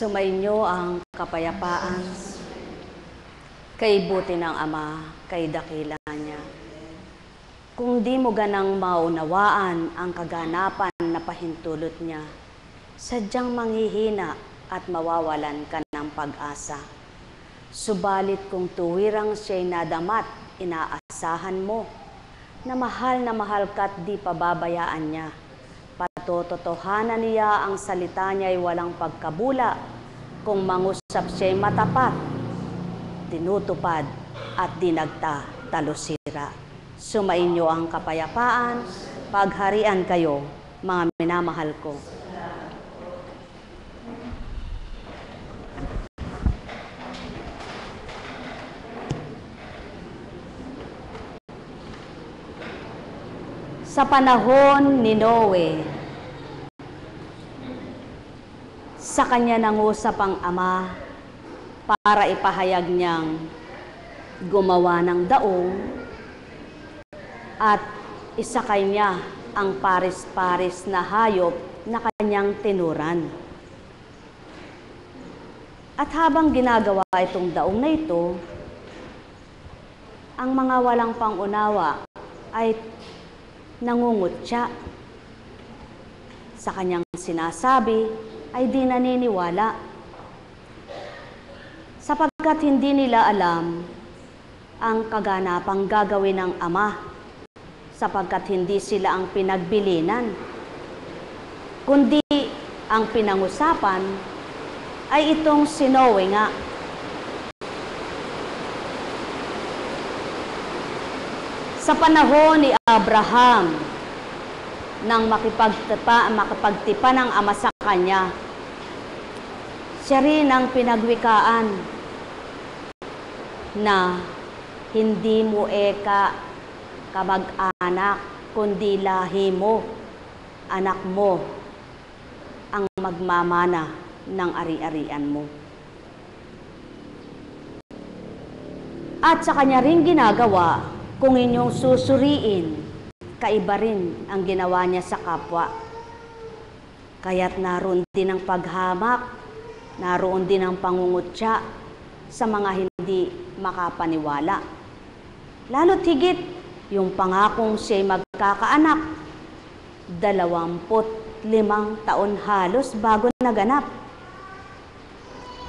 Sumainyo ang kapayapaan, kay buti ng Ama, kay dakila niya. Kung di mo ganang maunawaan ang kaganapan na pahintulot niya, sadyang manghihina at mawawalan ka ng pag-asa. Subalit kung tuwirang siya'y nadamat, inaasahan mo na mahal ka't di pababayaan niya. Patototohanan niya ang salita niya'y walang pagkabula. Kung mangusap siya'y matapat, tinutupad at dinagtatalusira. Sumainyo ang kapayapaan, pagharian kayo, mga minamahal ko. Sa panahon ni Noe, sa kanya nangusap ang Ama para ipahayag niyang gumawa ng daong at isakay niya ang paris-paris na hayop na kanyang tinuran. At habang ginagawa itong daong na ito, ang mga walang pangunawa ay nangungutya. Sa kanyang sinasabi ay di naniniwala, sapagkat hindi nila alam ang kaganapang gagawin ng Ama, sapagkat hindi sila ang pinagbilinan, kundi ang pinangusapan ay itong si Noe nga. Sa panahon ni Abraham, nang makipagtipa ng Ama sa kanya, siya rin ang pinagwikaan na hindi mo kamag-anak, kundi lahi mo, anak mo, ang magmamana ng ari-arian mo. At sa kanya rin ginagawa, kung inyong susuriin, kaiba rin ang ginawa niya sa kapwa. Kaya't naroon din ang paghamak, naroon din ang pangungutya sa mga hindi makapaniwala. Lalo't higit yung pangakong siya'y magkakaanak, 25 taon halos bago naganap.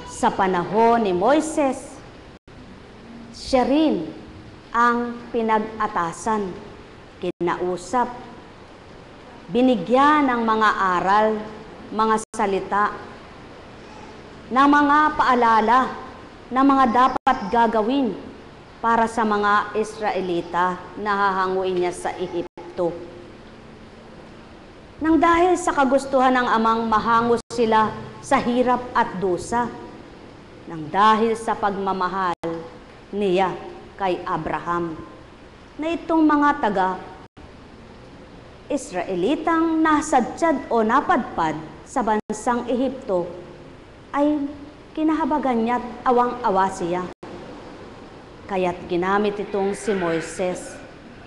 Sa panahon ni Moises, siya rin ang pinag-atasan, kinausap, binigyan ng mga aral, mga salita, ng mga paalala na mga dapat gagawin para sa mga Israelita na hahanguin niya sa Ehipto. Nang dahil sa kagustuhan ng Amang mahango sila sa hirap at dusa, nang dahil sa pagmamahal niya kay Abraham, na itong mga taga-Israelitang nasadsyad o napadpad sa bansang Ehipto ay kinahabagan niya at awang-awa siya. Kaya't ginamit itong si Moises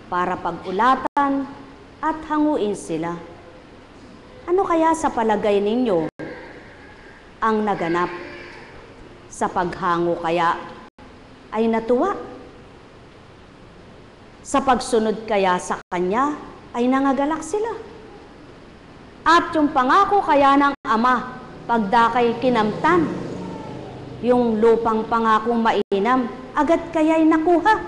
para pag-ulatan at hanguin sila. Ano kaya sa palagay ninyo ang naganap? Sa paghango kaya ay natuwa? Sa pagsunod kaya sa kanya ay nangagalak sila? At yung pangako kaya ng Ama, pagdakay kinamtan, yung lupang pangakong mainam, agad kaya'y nakuha?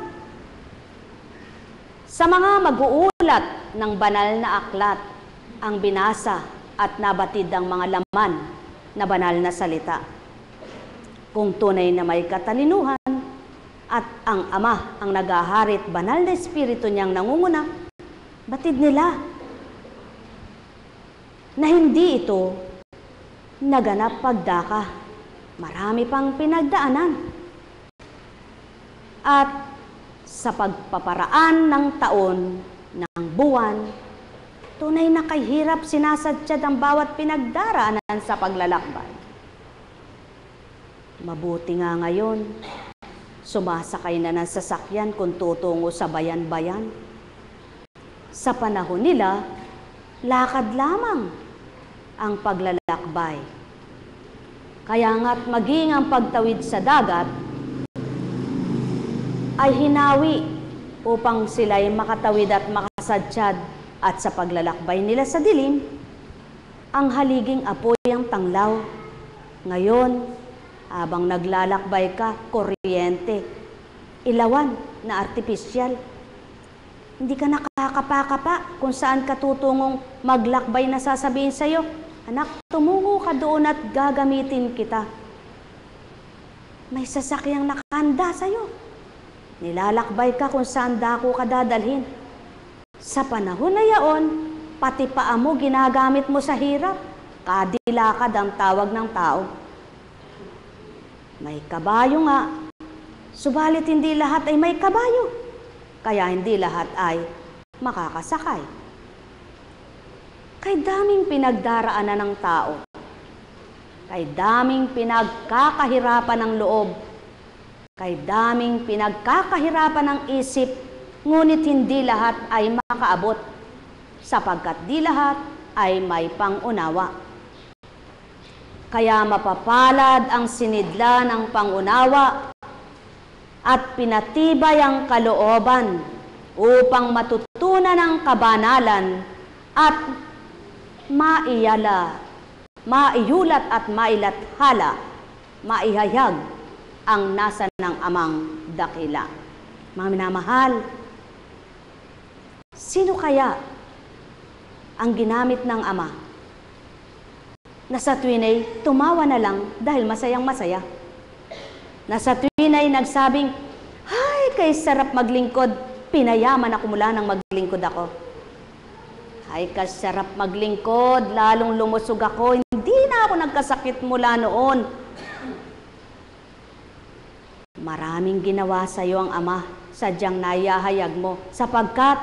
Sa mga mag-uulat ng banal na aklat, ang binasa at nabatid ang mga laman na banal na salita. Kung tunay na may katalinuhan, at ang Ama ang nagaharit banal na espiritu niyang nangunguna, batid nila na hindi ito naganap pagdaka. Marami pang pinagdaanan. At sa pagpaparaan ng taon, ng buwan, tunay na kahirap sinasadyad ang bawat pinagdaraanan sa paglalakbay. Mabuti nga ngayon, sumasakay na ng sasakyan kung tutungo sa bayan-bayan. Sa panahon nila, lakad lamang ang paglalakbay. Kaya nga't maging ang pagtawid sa dagat ay hinawi upang sila'y makatawid at makasadsyad, at sa paglalakbay nila sa dilim, ang haliging apoy ang tanglaw. Ngayon, habang naglalakbay ka, kuryente, ilawan na artipisyal. Hindi ka nakakapa-kapa kung saan ka tutungong maglakbay na sasabihin sa'yo, anak, tumungo ka doon at gagamitin kita. May sasakyang nakahanda sa'yo. Nilalakbay ka kung saan dako ka dadalhin. Sa panahon na yaon, pati paa mo ginagamit mo sa hirap. Kadilakad ang tawag ng tao. May kabayo nga, subalit hindi lahat ay may kabayo. Kaya hindi lahat ay makakasakay. Kay daming pinagdaraanan ng tao. Kay daming pinagkakahirapan ng loob. Kay daming pinagkakahirapan ng isip, ngunit hindi lahat ay makaabot, sapagkat di lahat ay may pangunawa. Kaya mapapalad ang sinidla ng pangunawa at pinatibay ang kalooban upang matutunan ang kabanalan at maiyulat at mailathala, maihayag ang nasa ng amang dakila. Mga minamahal, sino kaya ang ginamit ng Ama na sa tuwin ay tumawa na lang dahil masayang masaya? Na sa tuwin ay nagsabing, ay, kay sarap maglingkod, pinayaman ako mula nang maglingkod ako. Ay, kasarap maglingkod, lalong lumusog ako, hindi na ako nagkasakit mula noon. Maraming ginawa sa iyo ang Ama, sadyang naihahayag mo, sapagkat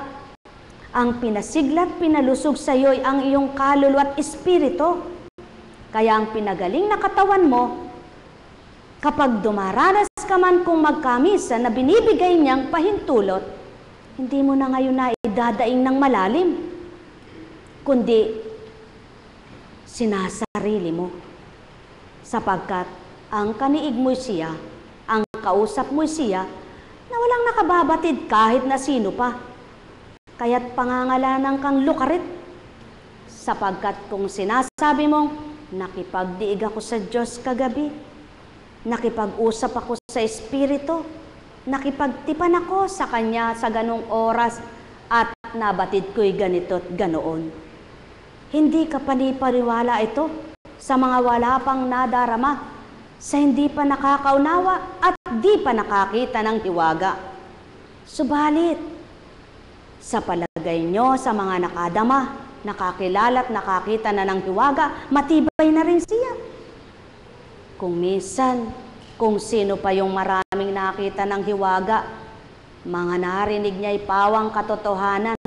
ang pinasiglat, pinalusog sa iyo ay ang iyong kaluluwa at espiritu. Kaya ang pinagaling na katawan mo, kapag dumaranas ka man kung magkamisa na binibigay niyang pahintulot, hindi mo na ngayon na idadaing ng malalim, kundi sinasarili mo. Sapagkat ang kaniig mo siya, ang kausap mo siya, na walang nakababatid kahit na sino pa. Kaya't pangangalanan kang lukarit. Sapagkat kung sinasabi mong, nakipagdiig ako sa Diyos kagabi, nakipag-usap ako sa Espiritu, nakipagtipan ako sa Kanya sa ganong oras, at nabatid ko'y ganito't ganoon. Hindi ka panipaniwala ito sa mga wala pang nadarama, sa hindi pa nakakaunawa at di pa nakakita ng hiwaga. Subalit, sa palagay nyo sa mga nakadama, nakakilala at nakakita na ng hiwaga, matibay na rin siya. Kung minsan, kung sino pa yung maraming nakita ng hiwaga, mga narinig niya'y pawang katotohanan,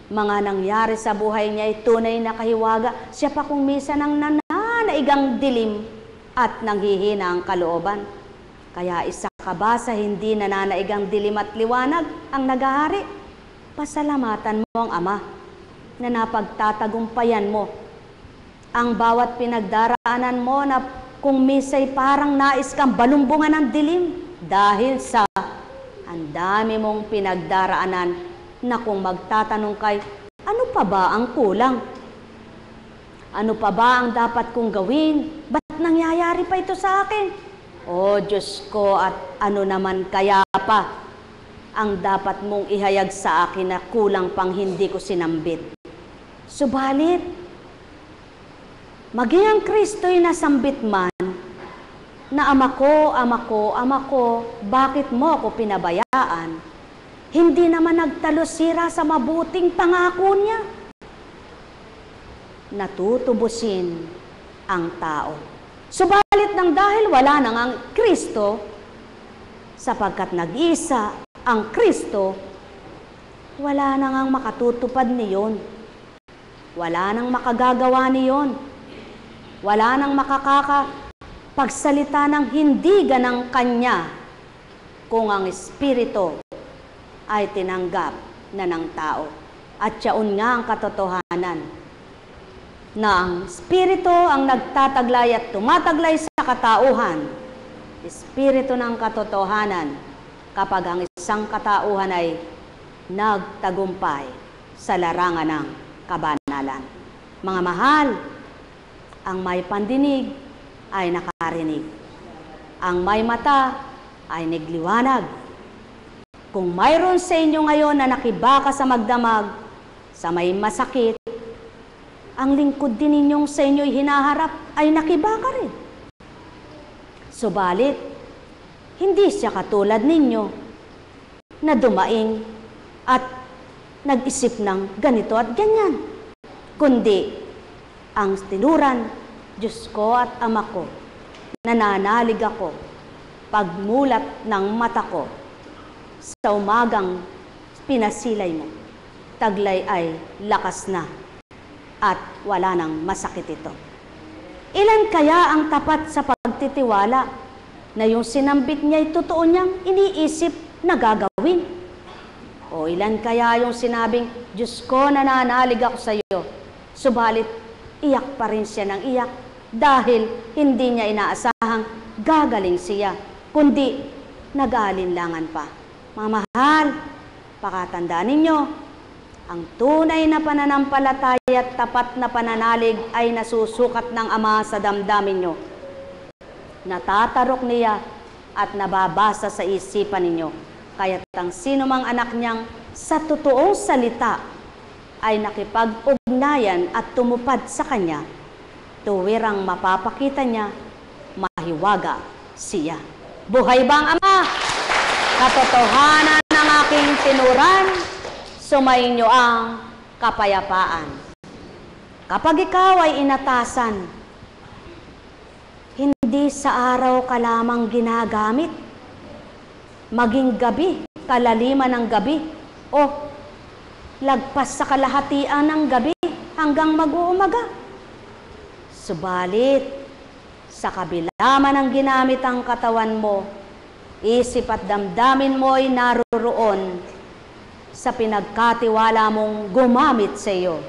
mga nangyari sa buhay niya'y tunay na kahiwaga, siya pa kung minsan ang nananaigang dilim at nanghihina ang kalooban. Kaya isa ka ba sa hindi nananaigang dilim at liwanag ang naghahari? Pasalamatan mo ang Ama na napagtatagumpayan mo ang bawat pinagdaraanan mo na kung misa'y parang nais kang balumbungan ng dilim dahil sa ang dami mong pinagdaraanan na kung magtatanong kay, ano pa ba ang kulang? Ano pa ba ang dapat kong gawin? Ba't nangyayari pa ito sa akin? O Diyos ko, at ano naman kaya pa ang dapat mong ihayag sa akin na kulang pang hindi ko sinambit? Subalit, maging ang Kristo'y nasambit man, na Ama ko, Ama ko, Ama ko, bakit mo ako pinabayaan? Hindi naman nagtalusira sa mabuting pangako niya. Natutubusin ang tao. Subalit nang dahil wala nang ang Kristo, sapagkat nag-isa ang Kristo, wala nang ang makatutupad niyon. Wala nang makagagawa niyon. Wala nang makakapagsalita ng hindi ganang Kanya kung ang Espiritu ay tinanggap na ng tao. At yaon nga ang katotohanan, na ang Espiritu ang nagtataglay at tumataglay sa sa katauhan, espiritu ng katotohanan, kapag ang isang katauhan ay nagtagumpay sa larangan ng kabanalan. Mga mahal, ang may pandinig ay nakarinig. Ang may mata ay nagliwanag. Kung mayroon sa inyo ngayon na nakibaka sa magdamag, sa may masakit, ang lingkod din ninyong sa inyo'y hinaharap ay nakibaka rin. Subalit, hindi siya katulad ninyo na dumaing at nag-isip ng ganito at ganyan. Kundi, ang tinuran, Diyos ko at Ama ko, nananalig ako, pagmulat ng mata ko, sa umagang pinasilay mo, taglay ay lakas na at wala nang masakit ito. Ilan kaya ang tapat sa pagtitiwala na yung sinambit niya ay totoo niyang iniisip na gagawin? O ilan kaya yung sinabing, Diyos ko, nananalig ako sa iyo, subalit iyak pa rin siya ng iyak dahil hindi niya inaasahang gagaling siya, kundi nag-aalinlangan pa. Mga mahal, pakatandaan ninyo, ang tunay na pananampalataya at tapat na pananalig ay nasusukat ng Ama sa damdamin nyo. Natatarok niya at nababasa sa isipan ninyo. Kaya't ang sino mang anak niyang sa totoong salita ay nakipag-ugnayan at tumupad sa kanya, tuwirang mapapakita niya, mahiwaga siya. Buhay bang Ama? Katotohanan ng aking tinuran, sumainyo ang kapayapaan. Kapag ikaw ay inatasan, hindi sa araw ka lamang ginagamit, maging gabi, kalaliman ng gabi, o lagpas sa kalahatian ng gabi hanggang mag-uumaga. Subalit, sa kabila man ang ginamit ang katawan mo, isip at damdamin mo ay naroroon sa pinagkatiwala mong gumamit sa iyo.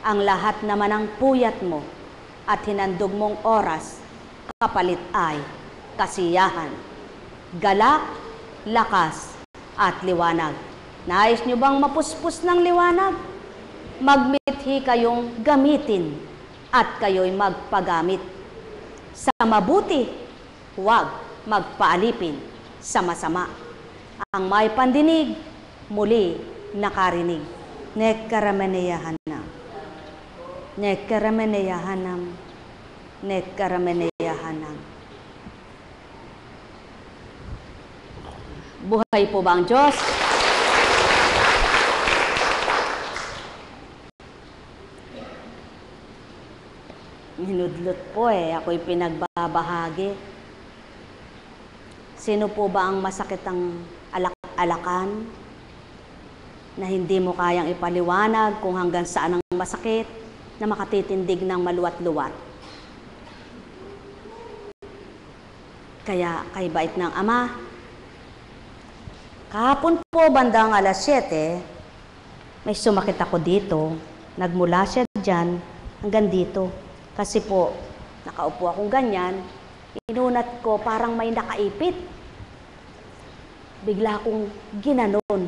Ang lahat naman ng puyat mo at hinandog mong oras, kapalit ay kasiyahan, galak, lakas, at liwanag. Nais nyo bang mapuspos ng liwanag? Magmithi kayong gamitin at kayo'y magpagamit. Sa mabuti, huwag magpaalipin sa masama. Ang may pandinig, muli nakarinig. Nekkarameneyahanam. Nekkarameneyahanam. Nekkarameneyahanam. Buhay po ba ang Diyos? Hinudlot po ako'y pinagbabahagi. Sino po ba ang masakit ang alakan na hindi mo kayang ipaliwanag kung hanggang saan ang masakit na makatitindig ng maluwat-luwat? Kaya kay bait ng Ama, kahapon po bandang alas 7, may sumakit ako dito. Nagmula siya dyan hanggang dito. Kasi po, nakaupo akong ganyan, inunat ko parang may nakaipit. Bigla akong ginanon,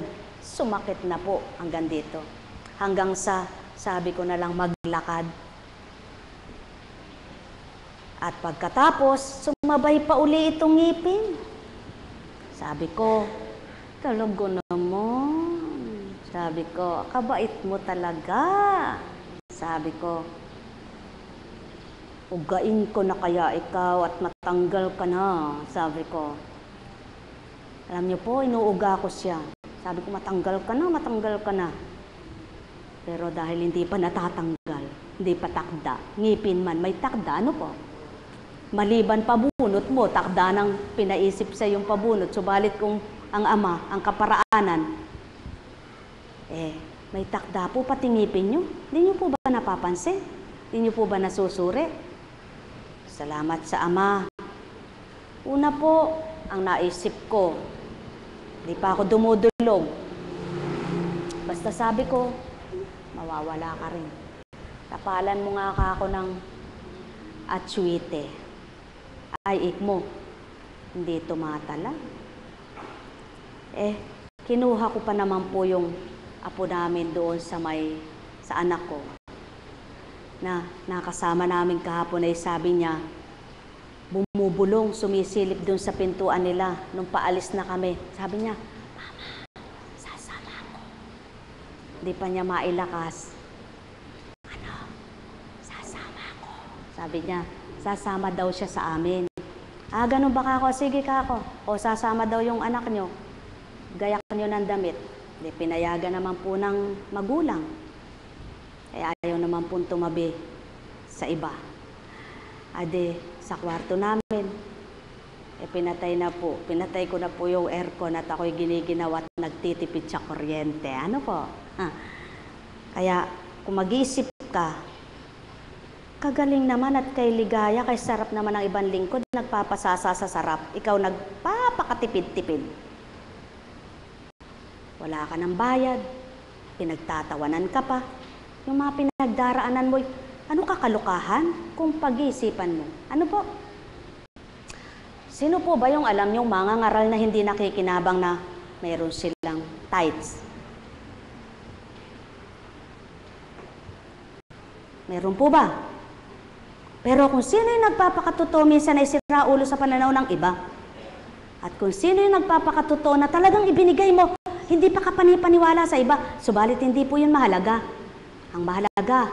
sumakit na po hanggang dito. Hanggang sa sabi ko na lang maglakad. At pagkatapos, sumabay pa uli itong ngipin. Sabi ko, talaga naman. Sabi ko, kabait mo talaga. Sabi ko, ugain ko na kaya ikaw at matanggal ka na. Sabi ko, alam niyo po, inuuga ko siya. Sabi ko, matanggal ka na. Pero dahil hindi pa natatanggal, hindi pa takda, ngipin man, may takda, ano po? Maliban pabunot mo, takda ng pinaisip sa yung pabunot. Subalit kung ang Ama, ang kaparaanan, may takda po pati ngipin nyo. Hindi nyo po ba napapansin? Hindi nyo po ba nasusuri? Salamat sa Ama. Una po, ang naisip ko, hindi pa ako dumudulog. Basta sabi ko, mawawala ka rin. Tapalan mo nga ako ng atsuite. ay ikmo. Hindi tumatala. Kinuha ko pa naman po yung apo namin doon sa anak ko. Na nakasama namin kahapon ay sabi niya, bumubulong, sumisilip doon sa pintuan nila nung paalis na kami. Sabi niya, Mama, sasama ako. Hindi pa niya mailakas. Sasama ako. Sabi niya, sasama daw siya sa amin. Ganun ba kako? Sige kako. O sasama daw yung anak nyo. Gayak nyo ng damit. Di pinayagan naman po ng magulang. Ayaw naman po tumabi sa iba. Sa kwarto namin, pinatay ko na po yung aircon at ako'y giniginawa at nagtitipid sa kuryente. Ano po? Kaya kung mag-iisip ka, kagaling naman at kay ligaya, kay sarap naman ng ibang lingkod, nagpapasasa sa sarap, ikaw nagpapakatipid-tipid. Wala ka ng bayad, pinagtatawanan ka pa, yung mga pinagdaraanan mo, ano kakalukahan kung pag-iisipan mo? Ano po? Sino po ba yung alam niyong mga ngaral na hindi nakikinabang na mayroon silang tithes? Meron po ba? Pero kung sino yung nagpapakatotoo, minsan ay sira ulo sa pananaw ng iba. At kung sino yung nagpapakatotoo na talagang ibinigay mo, hindi pa kapanipaniwala sa iba, subalit hindi po yun mahalaga. Ang mahalaga,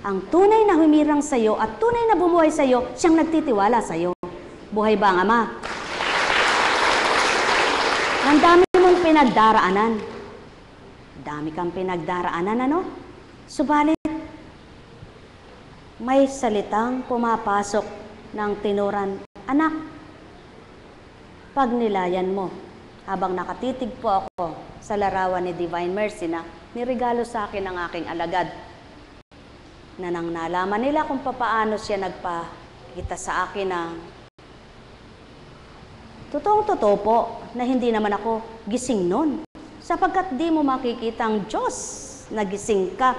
ang tunay na humirang sa iyo at tunay na bumuhay sa iyo, siyang nagtitiwala sa iyo. Buhay ba ang Ama? Ang dami mong pinagdaraanan. Dami kang pinagdaraanan, ano? Subalit, may salitang pumapasok ng tinuran, anak, pagnilayan mo. Habang nakatitig po ako sa larawan ni Divine Mercy na nirigalo sa akin ng aking alagad, na nang nalaman nila kung papaano siya nagpakita sa akin na totoong-totoo po na hindi naman ako gising nun. Sapagkat di mo makikita ang Diyos na gising ka.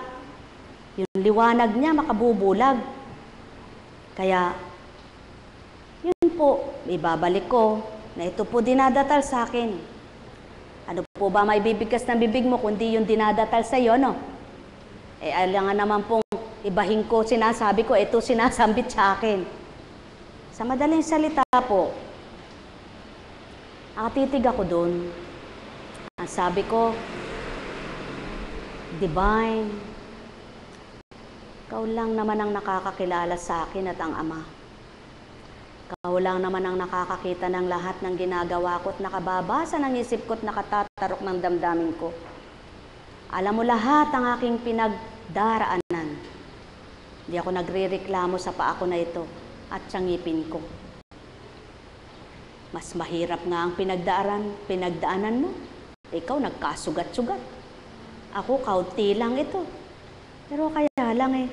Yung liwanag niya makabubulag. Kaya, yun po, ibabalik ko na ito po dinadatal sa akin. Ano po ba may bibigkas ng bibig mo kundi yung dinadatal sa iyo, no? Alangan naman pong ibahin ko, sinasabi ko, ito sinasambit sa akin. Sa madaling salita po, titig ako doon. Ang sabi ko, Divine, ikaw lang naman ang nakakakilala sa akin at ang Ama. Ikaw lang naman ang nakakakita ng lahat ng ginagawa ko at nakababasa ng isip ko at nakatatarok ng damdamin ko. Alam mo lahat ang aking pinagdaraanan. Hindi ako nagrereklamo sa paa ko na ito at sa ngipin ko. Mas mahirap nga ang pinagdaanan mo. Ikaw nagkasugat-sugat. Ako kaunti lang ito. Pero kaya lang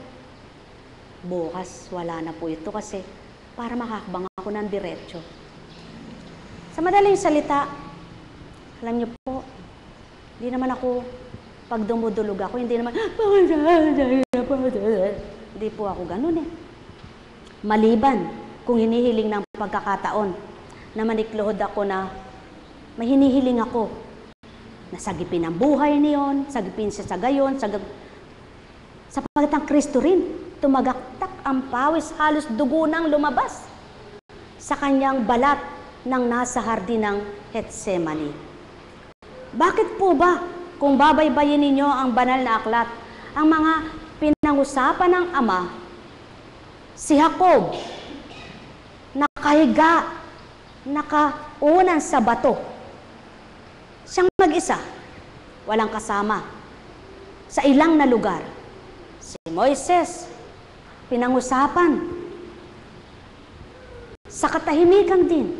bukas wala na po ito kasi para makakabang ako ng diretso. Sa madaling salita, alam niyo po, hindi naman ako, pag dumudulog ako, hindi naman, hindi po ako ganun Maliban kung hinihiling ng pagkakataon na maniklohod ako na may hinihiling ako na sagipin ang buhay niyon, sagipin siya sa gayon, sapagkat ang Kristo rin, tumagaktak ang pawis, halos dugo nang lumabas sa kanyang balat nang nasa hardin ng Getsemani. Bakit po ba, kung babaybayin ninyo ang banal na aklat, ang mga pinangusapan ng Ama, si Jacob, nakahiga, nakaunan sa bato, siyang mag-isa, walang kasama, sa ilang na lugar. Si Moises, pinangusapan sa katahimikan din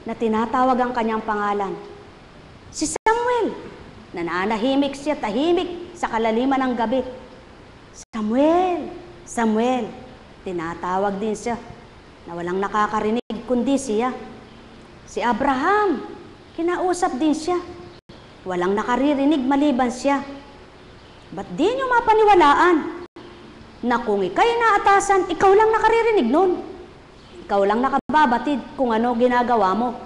na tinatawag ang kanyang pangalan. Si Samuel, nananahimik siya, tahimik sa kalaliman ng gabi. Samuel, Samuel, tinatawag din siya na walang nakakarinig kundi siya. Si Abraham, kinausap din siya. Walang nakaririnig maliban siya. Ba't di nyo mapaniwalaan na kung ikaw'y naatasan, ikaw lang nakaririnig nun? Ikaw lang nakababatid kung ano ginagawa mo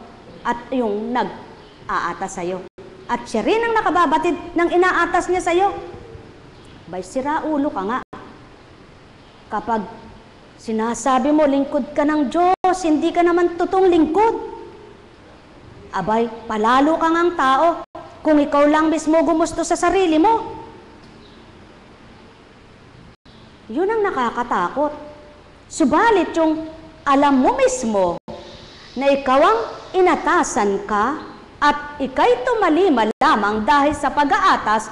at yung nag-aatas sa'yo. At siya rin ang nakababatid ng inaatas niya sa'yo. Bay, sira ulo ka nga. Kapag sinasabi mo, lingkod ka ng Diyos, hindi ka naman totoong lingkod. Abay, palalo ka ngang tao kung ikaw lang mismo gumusto sa sarili mo. Yun ang nakakatakot. Subalit yung alam mo mismo na ikaw ang inatasan ka at ika'y tumalima lamang dahil sa pag-aatas,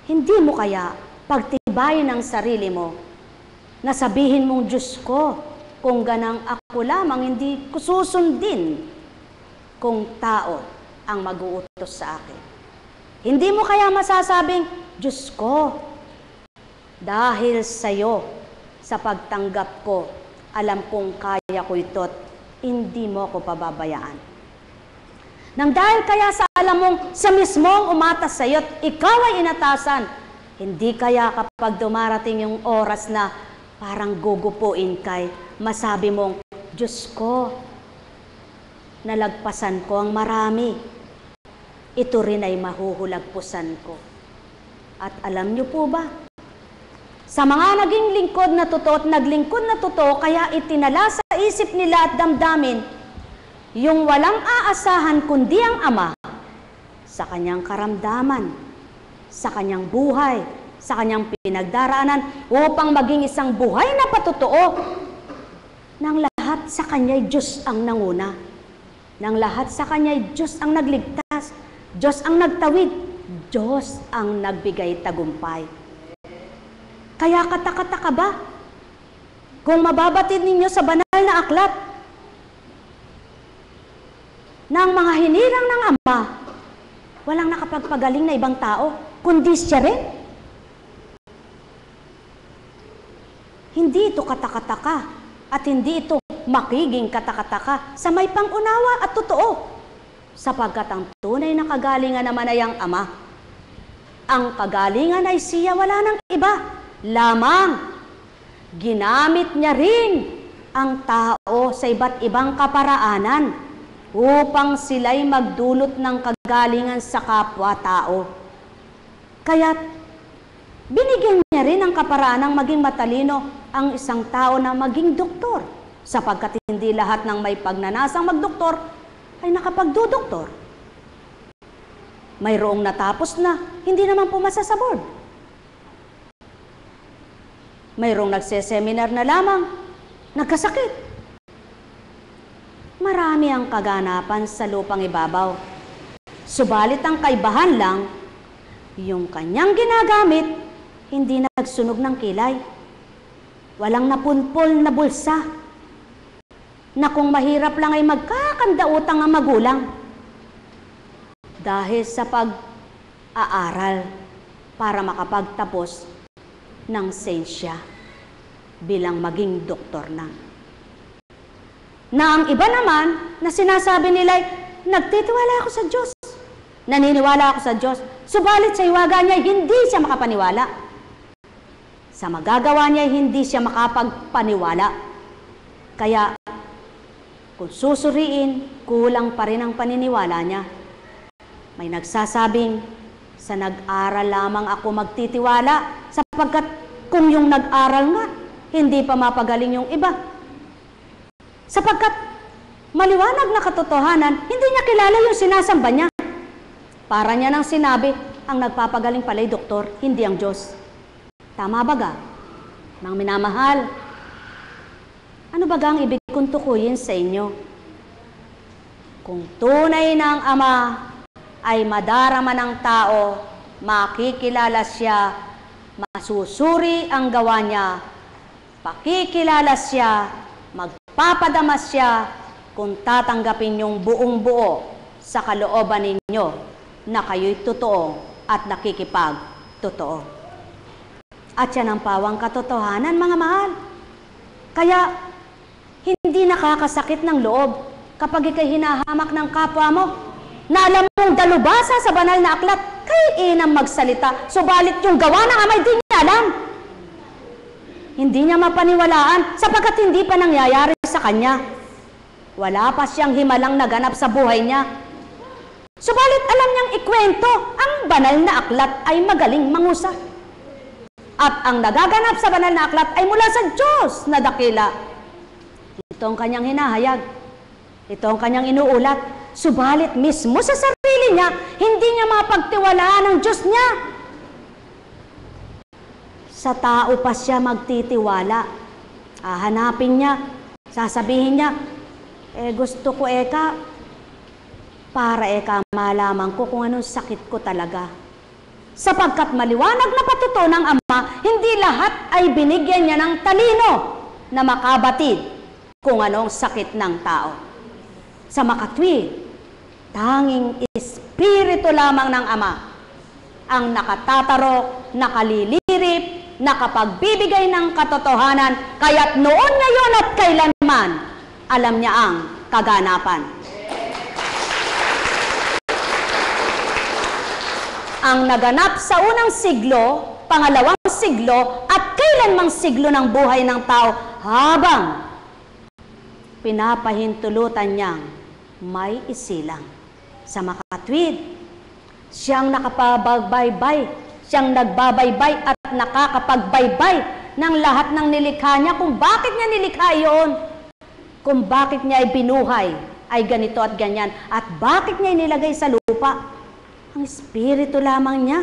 hindi mo kaya pagtibayin ang sarili mo na sabihin mong, Diyos ko, kung ganang ako lamang, hindi ko susundin kung tao ang mag-uutos sa akin. Hindi mo kaya masasabing, Diyos ko, dahil sa'yo, sa pagtanggap ko, alam kong kaya ko ito't hindi mo ako pababayaan. Nang dahil kaya sa alam mong sa mismong umatas sa'yo at ikaw ay inatasan, hindi kaya kapag dumarating yung oras na parang gugupuin kay, masabi mong, Diyos ko, nalagpasan ko ang marami. Ito rin ay mahuhulagpusan ko. At alam niyo po ba, sa mga naging lingkod na totoo at naglingkod na totoo, kaya itinala sa isip nila at damdamin, yung walang aasahan kundi ang Ama, sa kanyang karamdaman, sa kanyang buhay, sa kanyang pinagdaraanan, upang maging isang buhay na patotoo, nang lahat sa kanya'y Diyos ang nanguna, nang lahat sa kanya'y Diyos ang nagligtas, Diyos ang nagtawid, Diyos ang nagbigay tagumpay. Kaya katakataka ba kung mababatid ninyo sa banal na aklat na ang mga hinirang ng Ama, walang nakapagpagaling na ibang tao, kundi siya rin? Hindi ito katakataka at hindi ito makiging katakataka sa may pangunawa at totoo, sapagkat ang tunay na kagalingan naman ay ang Ama. Ang kagalingan ay siya, wala nang iba. Lamang, ginamit niya rin ang tao sa iba't ibang kaparaanan upang sila'y magdulot ng kagalingan sa kapwa-tao. Kaya, binigyan niya rin ang kaparaanang maging matalino ang isang tao na maging doktor, sapagkat hindi lahat ng may pagnanasang magdoktor ay nakapagdudoktor. Mayroong natapos na, hindi naman pumasa sa board. Mayroong nagseseminar na lamang, nagkasakit. Marami ang kaganapan sa lupang ibabaw. Subalit ang kaibahan lang, yung kanyang ginagamit, hindi nagsunog ng kilay. Walang napunpol na bulsa, na kung mahirap lang ay magkakandautang ang magulang. Dahil sa pag-aaral para makapagtapos ng siyensya bilang maging doktor na. Na ang iba naman na sinasabi nila, nagtitiwala ako sa Diyos, naniniwala ako sa Diyos, subalit sa hiwaga niya hindi siya makapaniwala. Sa magagawa niya hindi siya makapagpaniwala. Kaya kung susuriin, kulang pa rin ang paniniwala niya. May nagsasabing, sa nag-aral lamang ako magtitiwala, sapagkat kung yung nag-aral nga, hindi pa mapagaling yung iba. Sapagkat maliwanag na katotohanan, hindi niya kilala yung sinasamba niya. Para niya nang sinabi, ang nagpapagaling pala'y doktor, hindi ang Diyos. Tama ba ga? Mga minamahal, ano ba ang ibig kong tukuyin sa inyo? Kung tunay na ang Ama ay madarama ng tao, makikilala siya, masusuri ang gawa niya, pakikilala siya, magpapadama siya kung tatanggapin yung buong buo sa kalooban ninyo na kayo'y totoo at nakikipag-totoo. At yan ang pawang katotohanan, mga mahal. Kaya, hindi nakakasakit ng loob kapag ikay hinahamak ng kapwa mo na alam mong dalubasa sa banal na aklat, kay inang magsalita, subalit yung gawa ng Ama, di niya alam. hindi niya mapaniwalaan sapagkat hindi pa nangyayari sa kanya. Wala pa siyang himalang naganap sa buhay niya. Subalit alam niyang ikwento, ang banal na aklat ay magaling mangusap. At ang nagaganap sa banal na aklat ay mula sa Diyos na dakila. Ito ang kanyang hinahayag. Ito ang kanyang inuulat. Subalit mismo sa sarili niya, hindi niya mapagtiwalaan ang Diyos niya. Sa tao pa siya magtitiwala. Hahanapin niya, sasabihin niya, gusto ko para malaman ko kung anong sakit ko talaga. Sapagkat maliwanag na patuto ng Ama, hindi lahat ay binigyan niya ng talino na makabatid kung anong sakit ng tao. Sa makatwid, tanging Espiritu lamang ng Ama ang nakatatarok, nakalilirip, nakapagbibigay ng katotohanan, kaya't noon, ngayon at kailanman, alam niya ang kaganapan. Ang naganap sa unang siglo, pangalawang siglo, at kailanmang siglo ng buhay ng tao habang pinapahintulutan niyang may isilang. Sa makatwid, siyang nakapagbaybay, siyang nagbabaybay at nakakapagbaybay ng lahat ng nilikha niya kung bakit niya nilikha iyon, kung bakit niya ay binuhay ay ganito at ganyan, at bakit niya inilagay sa lupa. Ang Espiritu lamang niya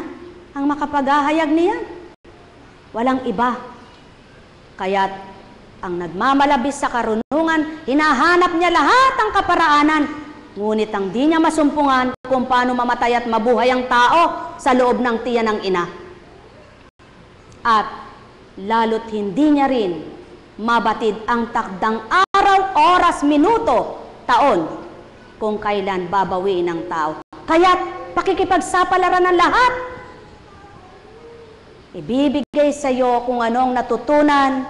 ang makapaghahayag niyan. Walang iba. Kaya't ang nagmamalabis sa karunungan, hinahanap niya lahat ang kaparaanan, ngunit ang di niya masumpungan kung paano mamatay at mabuhay ang tao sa loob ng tiyan ng ina. At lalo't hindi niya rin mabatid ang takdang araw, oras, minuto, taon, kung kailan babawiin ang tao. Kaya't pakikipagsapalaran ng lahat. Ibibigay sa iyo kung anong natutunan,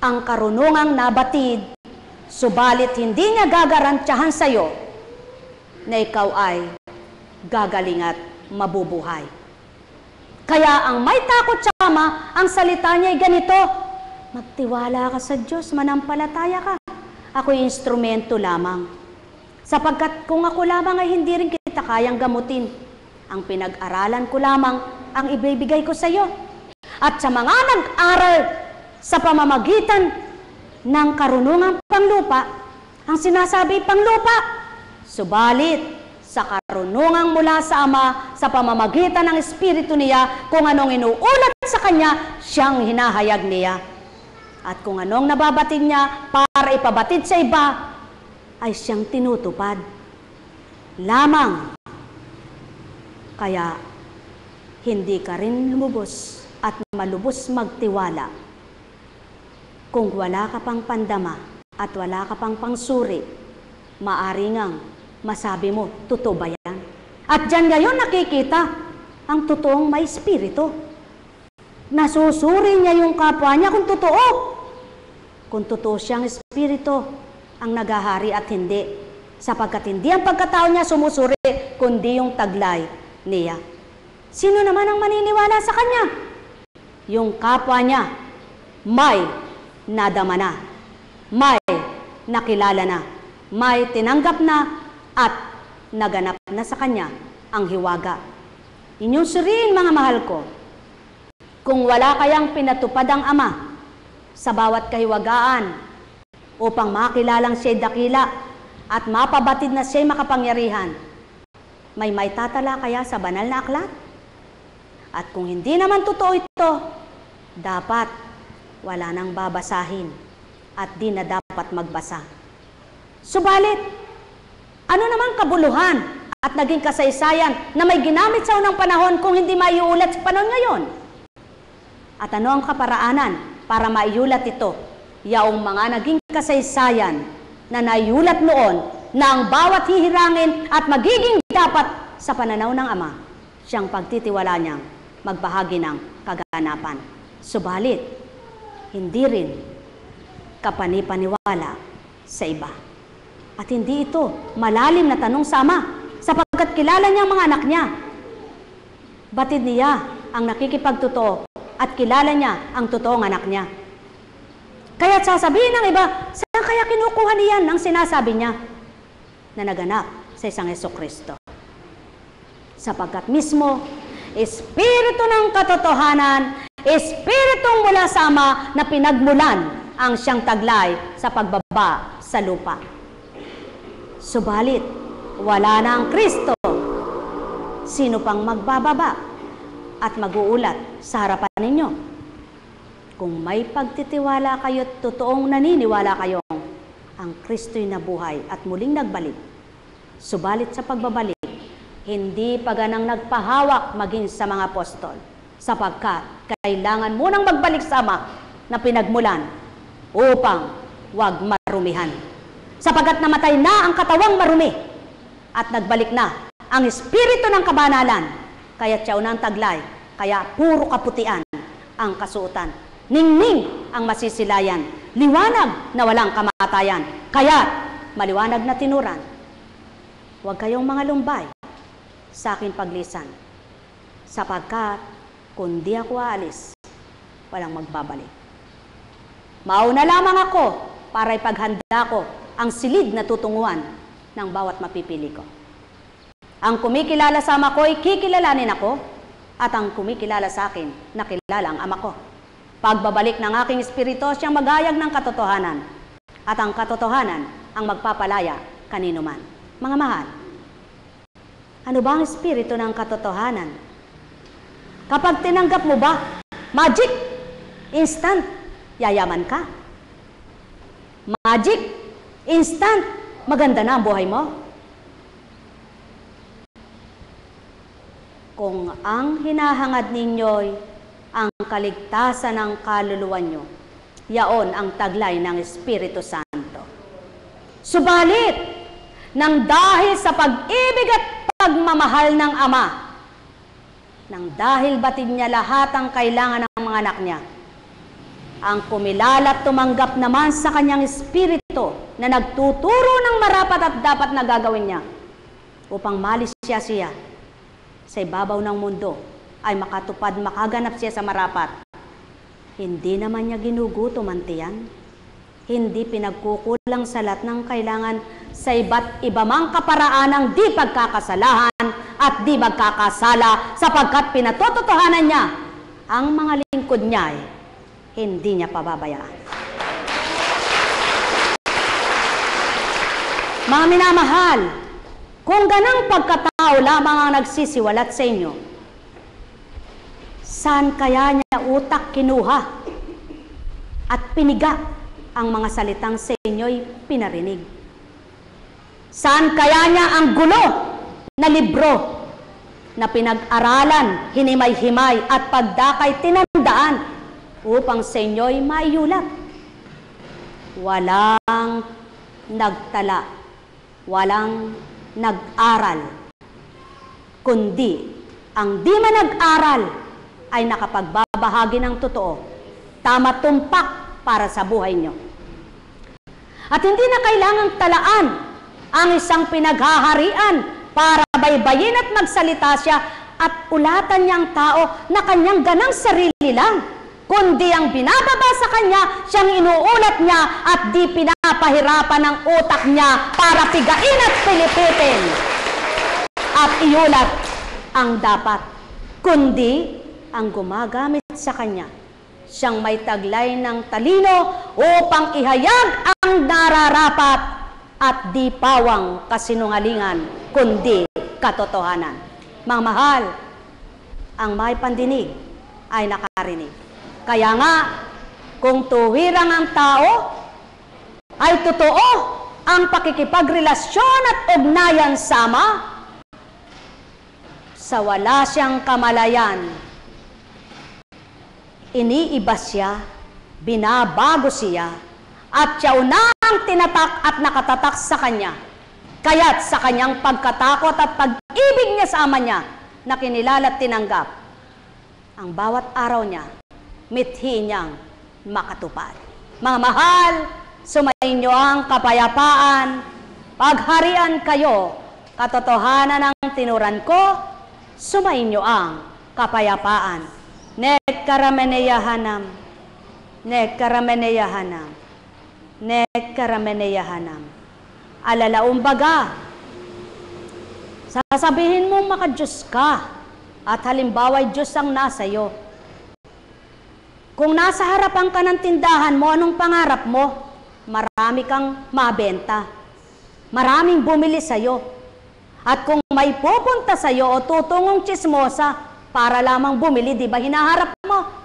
ang karunungang nabatid, subalit hindi niya gagarantyahan sa iyo na ikaw ay gagaling at mabubuhay. Kaya ang may takot sa Ama, ang salita niya ay ganito, magtiwala ka sa Diyos, manampalataya ka. Ako'y instrumento lamang. Sapagkat kung ako lamang ay hindi rin kita kayang gamutin. Ang pinag-aralan ko lamang ang ibibigay ko sa iyo. At sa mga nag-aral sa pamamagitan ng karunungang panglupa, ang sinasabi panglupa, subalit sa karunungang mula sa Ama, sa pamamagitan ng Espiritu niya, kung anong inuulat sa kanya, siyang hinahayag niya. At kung anong nababatid niya para ipabatid sa iba, ay siyang tinutupad lamang. Kaya hindi ka rin lumubos at malubos magtiwala kung wala ka pang pandama at wala ka pang pangsuri. Maari ngang masabi mo, totoo ba yan? At dyan ngayon nakikita ang totoong may espiritu. Nasusuri niya yung kapwa niya kung totoo. Kung totoo siyang espiritu ang naghahari at hindi. Sapagkat hindi ang pagkatao niya sumusuri, kundi yung taglay niya. Sino naman ang maniniwala sa kanya? Yung kapwa niya, may nadama na, may nakilala na, may tinanggap na, at naganap na sa kanya ang hiwaga. Inyong suriin, mga mahal ko, kung wala kayang pinatupad ang Ama sa bawat kahiwagaan, upang makilalang siya'y dakila at mapabatid na siya'y makapangyarihan, may tatala kaya sa banal na aklat? At kung hindi naman totoo ito, dapat wala nang babasahin at di na dapat magbasa. Subalit, ano naman kabuluhan at naging kasaysayan na may ginamit sa unang panahon kung hindi maiulat sa panahon ngayon? At ano ang kaparaanan para maiulat ito? Yaong mga naging kasaysayan na naiulat noon na ang bawat hihirangin at magiging dapat sa pananaw ng Ama, siyang pagtitiwala niyang magbahagi ng kaganapan. Subalit, hindi rin kapanipaniwala sa iba. At hindi ito malalim na tanong sa Ama, sapagkat kilala niya ang mga anak niya. Batid niya ang nakikipagtotoo at kilala niya ang totoong anak niya. Kaya sasabihin ng iba, saan kaya kinukuha niyan ang sinasabi niya na naganap sa isang Jesucristo? Sapagkat mismo, Espiritu ng katotohanan, Espiritong mula sa Ama na pinagmulan ang siyang taglay sa pagbaba sa lupa. Subalit, wala na ang Kristo. Sino pang magbababa at mag-uulat sa harapan ninyo? Kung may pagtitiwala kayo at totoong naniniwala kayong ang Kristo'y nabuhay at muling nagbalik, subalit sa pagbabalik, hindi pa ganang nagpahawak maging sa mga apostol, sapagkat kailangan munang magbalik sa Ama na pinagmulan upang wag marumihan. Sapagkat namatay na ang katawang marumi at nagbalik na ang Espiritu ng kabanalan, kaya siya unang taglay, kaya puro kaputian ang kasuotan. Ningning ang masisilayan, liwanag na walang kamatayan, kaya maliwanag na tinuran. Huwag kayong mga lumbay sa aking paglisan, sapagkat kung di ako aalis, walang magbabalik. Mauna lamang ako para ipaghanda ko ang silid na tutunguhan ng bawat mapipili ko. Ang kumikilala sa Ama ko'y kikilalanin ako, at ang kumikilala sa akin, nakilala ang Ama ko. Pagbabalik ng aking espiritu, siyang magayag ng katotohanan, at ang katotohanan ang magpapalaya kanino man. Mga mahal, ano ba ang espiritu ng katotohanan? Kapag tinanggap mo ba, magic, instant, yayaman ka. Magic, instant, maganda na ang buhay mo. Kung ang hinahangad ninyo'y ang kaligtasan ng kaluluwa nyo, yaon ang taglay ng Espiritu Santo. Subalit, nang dahil sa pag-ibig at pagmamahal ng Ama, nang dahil batid niya lahat ang kailangan ng mga anak niya, ang kumilala at tumanggap naman sa kanyang Espiritu na nagtuturo ng marapat at dapat na gagawin niya upang malis siya sa ibabaw ng mundo ay makatupad, makaganap siya sa marapat. Hindi naman niya ginugutom ang tiyan. Hindi pinagkukulang sa lahat ng kailangan sa iba't iba mang kaparaan ng di pagkakasalahan at di magkakasala, sapagkat pinatototohanan niya ang mga lingkod niya ay hindi niya pababayaan. Mga minamahal, kung ganang pagkatao lamang ang nagsisiwalat sa inyo, saan kaya niya utak kinuha at piniga ang mga salitang sa inyo'y pinarinig? Saan kaya niya ang gulo na libro na pinag-aralan, hinimay-himay at pagdakay tinandaan upang sa inyo'y maiulat? Walang nagtala, walang nag-aral, kundi ang di man nag-aral ay nakapagbabahagi ng totoo, tama tumpak para sa buhay nyo. At hindi na kailangang talaan ang isang pinaghaharian para baybayin at magsalita siya at ulatan niya ang tao na kanyang ganang sarili lang, kundi ang binababa sa kanya, siyang inuulat niya at di pinapahirapan ng utak niya para pigain at pilipitin at iulat ang dapat, kundi ang gumagamit sa kanya, siyang may taglay ng talino upang ihayag ang nararapat at di pawang kasinungalingan, kundi katotohanan. Mga mahal, ang may pandinig ay nakarinig. Kaya nga, kung tuwirang ang tao, ay totoo ang pakikipagrelasyon at ugnayan sa Ama, sa wala siyang kamalayan, iniiba siya, binabago siya, at siya unang tinatak at nakatatak sa kanya. Kaya't sa kanyang pagkatakot at pag-ibig niya sa Ama niya na kinilala at tinanggap, ang bawat araw niya, mithi niyang makatupad. Mga mahal, sumayin niyo ang kapayapaan, pagharian kayo, katotohanan ng tinuran ko, sumayin niyo ang kapayapaan. Nekkarameneyahanam, Nekarameneyahanam. Nekarameneyahanam. Alalaumbaga, sasabihin mo maka-Diyos ka at halimbawa'y Diyos ang nasa iyo. Kung nasa harapan ka ng tindahan mo, anong pangarap mo? Marami kang mabenta. Maraming bumili sa iyo. At kung may pupunta sa iyo o tutungong tsismosa para lamang bumili, di ba hinaharap mo?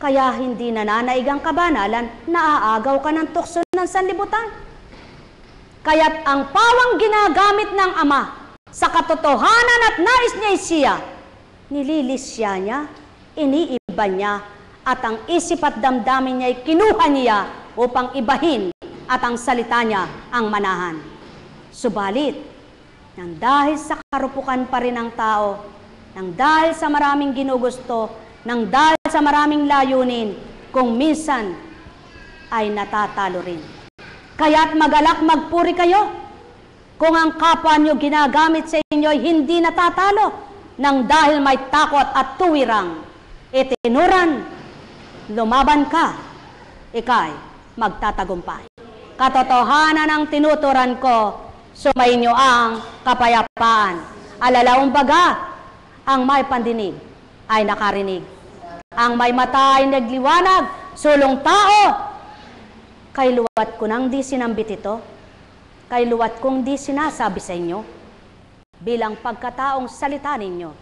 Kaya hindi nananaig ang kabanalan, naaagaw ka ng tukso ng sanlibutan. Kaya't ang pawang ginagamit ng Ama sa katotohanan at nais niya siya, nililisya niya, iniiba niya, at ang isip at damdamin niya ay kinuha niya upang ibahin at ang salita niya ang manahan. Subalit, nang dahil sa karupukan pa rin ng tao, nang dahil sa maraming ginugusto, nang dahil sa maraming layunin, kung minsan ay natatalo rin. Kaya't magalak magpuri kayo kung ang kapwa nyo ginagamit sa inyo ay hindi natatalo nang dahil may takot at tuwirang itinuran, lumaban ka, ikay magtatagumpay. Katotohanan ang tinuturan ko, sumainyo ang kapayapaan. Alalaumbaga, ang may pandinig ay nakarinig. Ang may mata ay nagliwanag, sulong tao. Kay luwat ko nang di sinambit ito, kay luwat kong di sinasabi sa inyo, bilang pagkataong salita ninyo,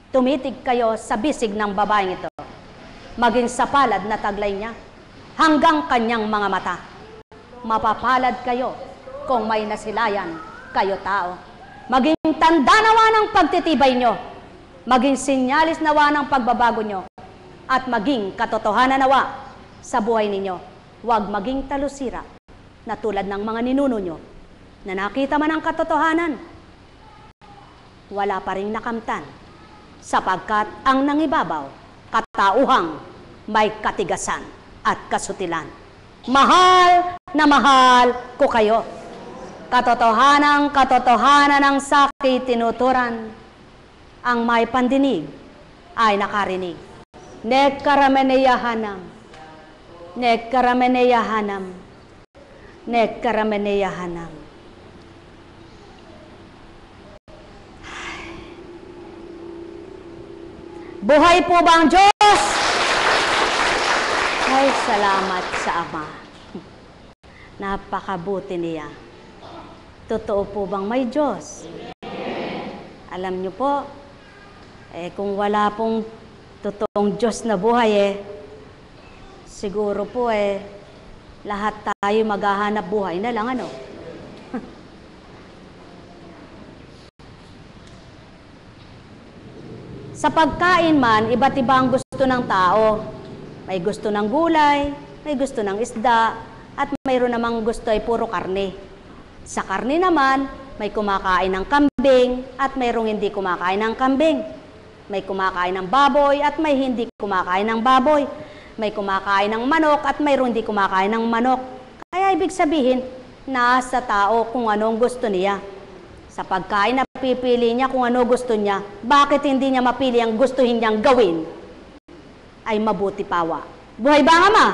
tumitig kayo sa bisig ng babaeng ito, maging sa palad na taglay niya, hanggang kanyang mga mata. Mapapalad kayo kung may nasilayan kayo tao. Maging tanda nawa ng pagtitibay nyo, maging sinyalis nawa ng pagbabago nyo, at maging katotohanan nawa sa buhay ninyo. Huwag maging talusira na tulad ng mga ninuno nyo na nakita man ang katotohanan, wala pa rin nakamtan sapagkat ang nangibabaw, katauhang may katigasan at kasutilan. Mahal na mahal ko kayo. Katotohanan ng sakit tinuturan, ang may pandinig ay nakarinig. Nekarameneyahanam. Nekarameneyahanam. Nekarameneyahanam. Buhay po ba ang Diyos? Ay, salamat sa Ama. Napakabuti niya. Totoo po bang may Diyos? Alam niyo po, kung wala pong totoong Diyos na buhay, siguro po lahat tayo maghahanap buhay na lang, ano? Sa pagkain man, iba't iba ang gusto ng tao. May gusto ng gulay, may gusto ng isda, at mayroon namang gusto ay puro karne. Sa karne naman, may kumakain ng kambing at mayroong hindi kumakain ng kambing. May kumakain ng baboy at may hindi kumakain ng baboy. May kumakain ng manok at mayroon hindi kumakain ng manok. Kaya ibig sabihin, nasa tao kung anong gusto niya. Sa pagkain na pipili niya kung ano gusto niya, bakit hindi niya mapili ang gustuhin niyang gawin? Ay mabuti pawa. Buhay ba ang Ama?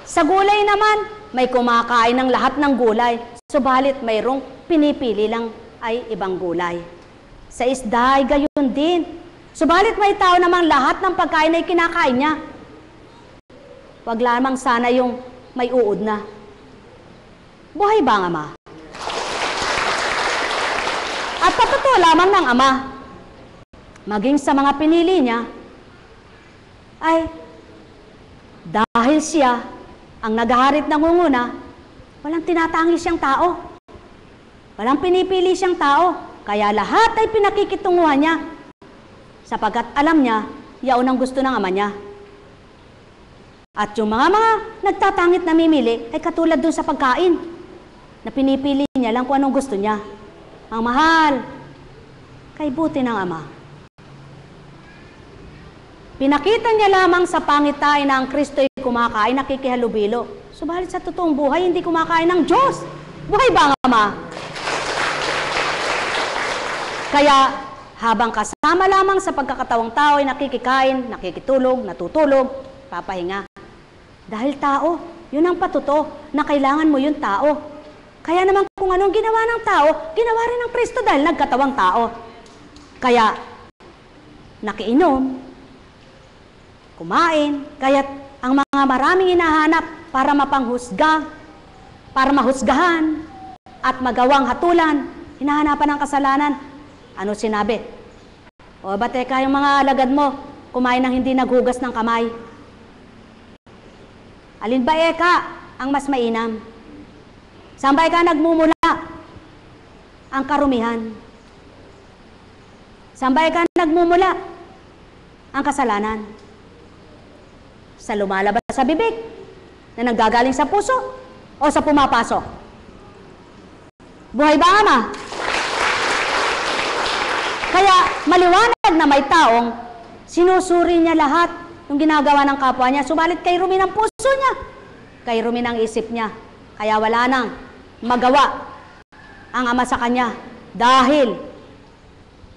Sa gulay naman, may kumakain ng lahat ng gulay, subalit mayroong pinipili lang ay ibang gulay. Sa isda ay gayon din. Subalit may tao namang lahat ng pagkain ay kinakain niya. Wag lamang sana yung may uod na. Buhay ba ang Ama? At patotoo lamang ng Ama, maging sa mga pinili niya, ay dahil siya ang naghaharit ng ngunguna, walang tinatangi siyang tao. Walang pinipili siyang tao. Kaya lahat ay pinakikitunguhan niya. Sapagkat alam niya, yaon ang gusto ng Ama niya. At yung mga nagtatangit na mimili ay katulad dun sa pagkain na pinipili niya lang kung anong gusto niya. Ang mahal, kay buti ng Ama. Pinakita niya lamang sa pangitain na ang Kristo'y kumakain, nakikihalubilo. Subalit sa totoong buhay, hindi kumakain ng Diyos. Buhay ba ang Ama? Kaya Habang kasama lamang sa pagkakatawang tao ay nakikikain, nakikitulog, natutulog, papahinga. Dahil tao, yun ang patuto na kailangan mo yung tao. Kaya naman kung anong ginawa ng tao, ginawa rin ng Kristo dahil nagkatawang tao. Kaya, nakiinom, kumain, kaya't ang mga maraming hinahanap para mapanghusga, para mahusgahan, at magawang hatulan, hinahanapan ng kasalanan. Ano sinabi? O ba teka, yung mga alagad mo, kumain ng hindi naghugas ng kamay. Alin ba eka ang mas mainam? Saan ba eka nagmumula ang karumihan? Saan ba eka nagmumula ang kasalanan? Sa lumalabas sa bibig, na nanggagaling sa puso, o sa pumapasok? Buhay ba, Ama? Kaya maliwanag na may taong sinusuri niya lahat ng ginagawa ng kapwa niya, subalit kay rumi ng puso niya, kay rumi ng isip niya. Kaya wala nang magawa ang Ama sa kanya dahil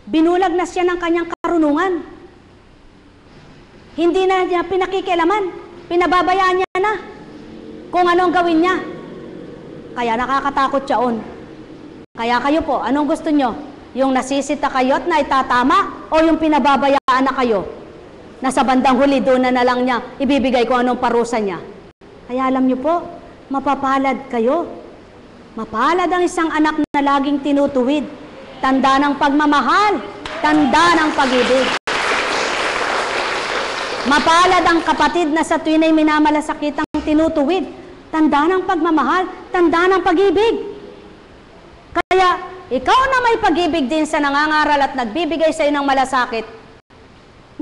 binulag na siya ng kanyang karunungan. Hindi na niya pinakikialaman, pinababayaan niya na kung anong gawin niya. Kaya nakakatakot siyaon. Kaya kayo po, anong gusto nyo? Yung nasisita kayo at naitatama o yung pinababayaan na kayo? Nasa bandang huli, doon na lang niya ibibigay kung anong parusa niya. Kaya alam nyo po, mapapalad kayo. Mapalad ang isang anak na laging tinutuwid. Tanda ng pagmamahal, tanda ng pag-ibig. Mapalad ang kapatid na sa tuwin ay minamalasakit ang tinutuwid. Tanda ng pagmamahal, tanda ng pag-ibig. Kaya, ikaw na may pag-ibig din sa nangangaral at nagbibigay sa iyo ng malasakit,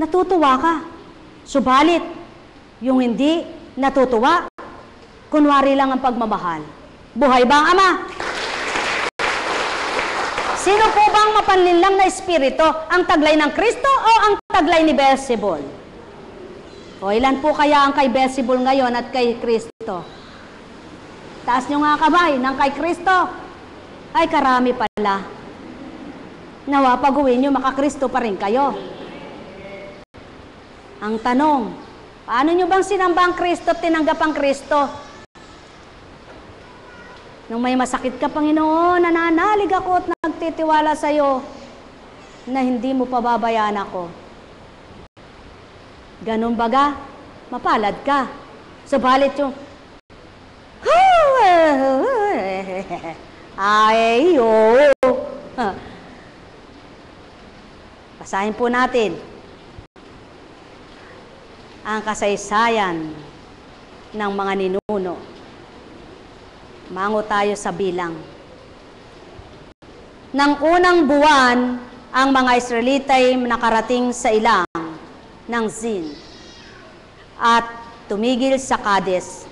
natutuwa ka. Subalit, yung hindi natutuwa, kunwari lang ang pagmamahal. Buhay ba ang Ama? Sino po bang mapanlinlang na espiritu? Ang taglay ng Kristo o ang taglay ni Beelzebul? O ilan po kaya ang kay Beelzebul ngayon at kay Kristo? Taas nyo nga kamay ng kay Kristo. Ay, karami pala. Nawa, pag-uwi nyo, makakristo pa rin kayo. Ang tanong, paano nyo bang sinamba ang Kristo at tinanggap ang Kristo? Nung may masakit ka, Panginoon, nananalig ako at nagtitiwala sa iyo na hindi mo pababayaan ako. Ganun baga, mapalad ka. Subalit yung, ay, basahin po natin ang kasaysayan ng mga ninuno. Mango tayo sa bilang. Nang unang buwan, ang mga Israelita ay nakarating sa ilang ng Zin at tumigil sa Kades.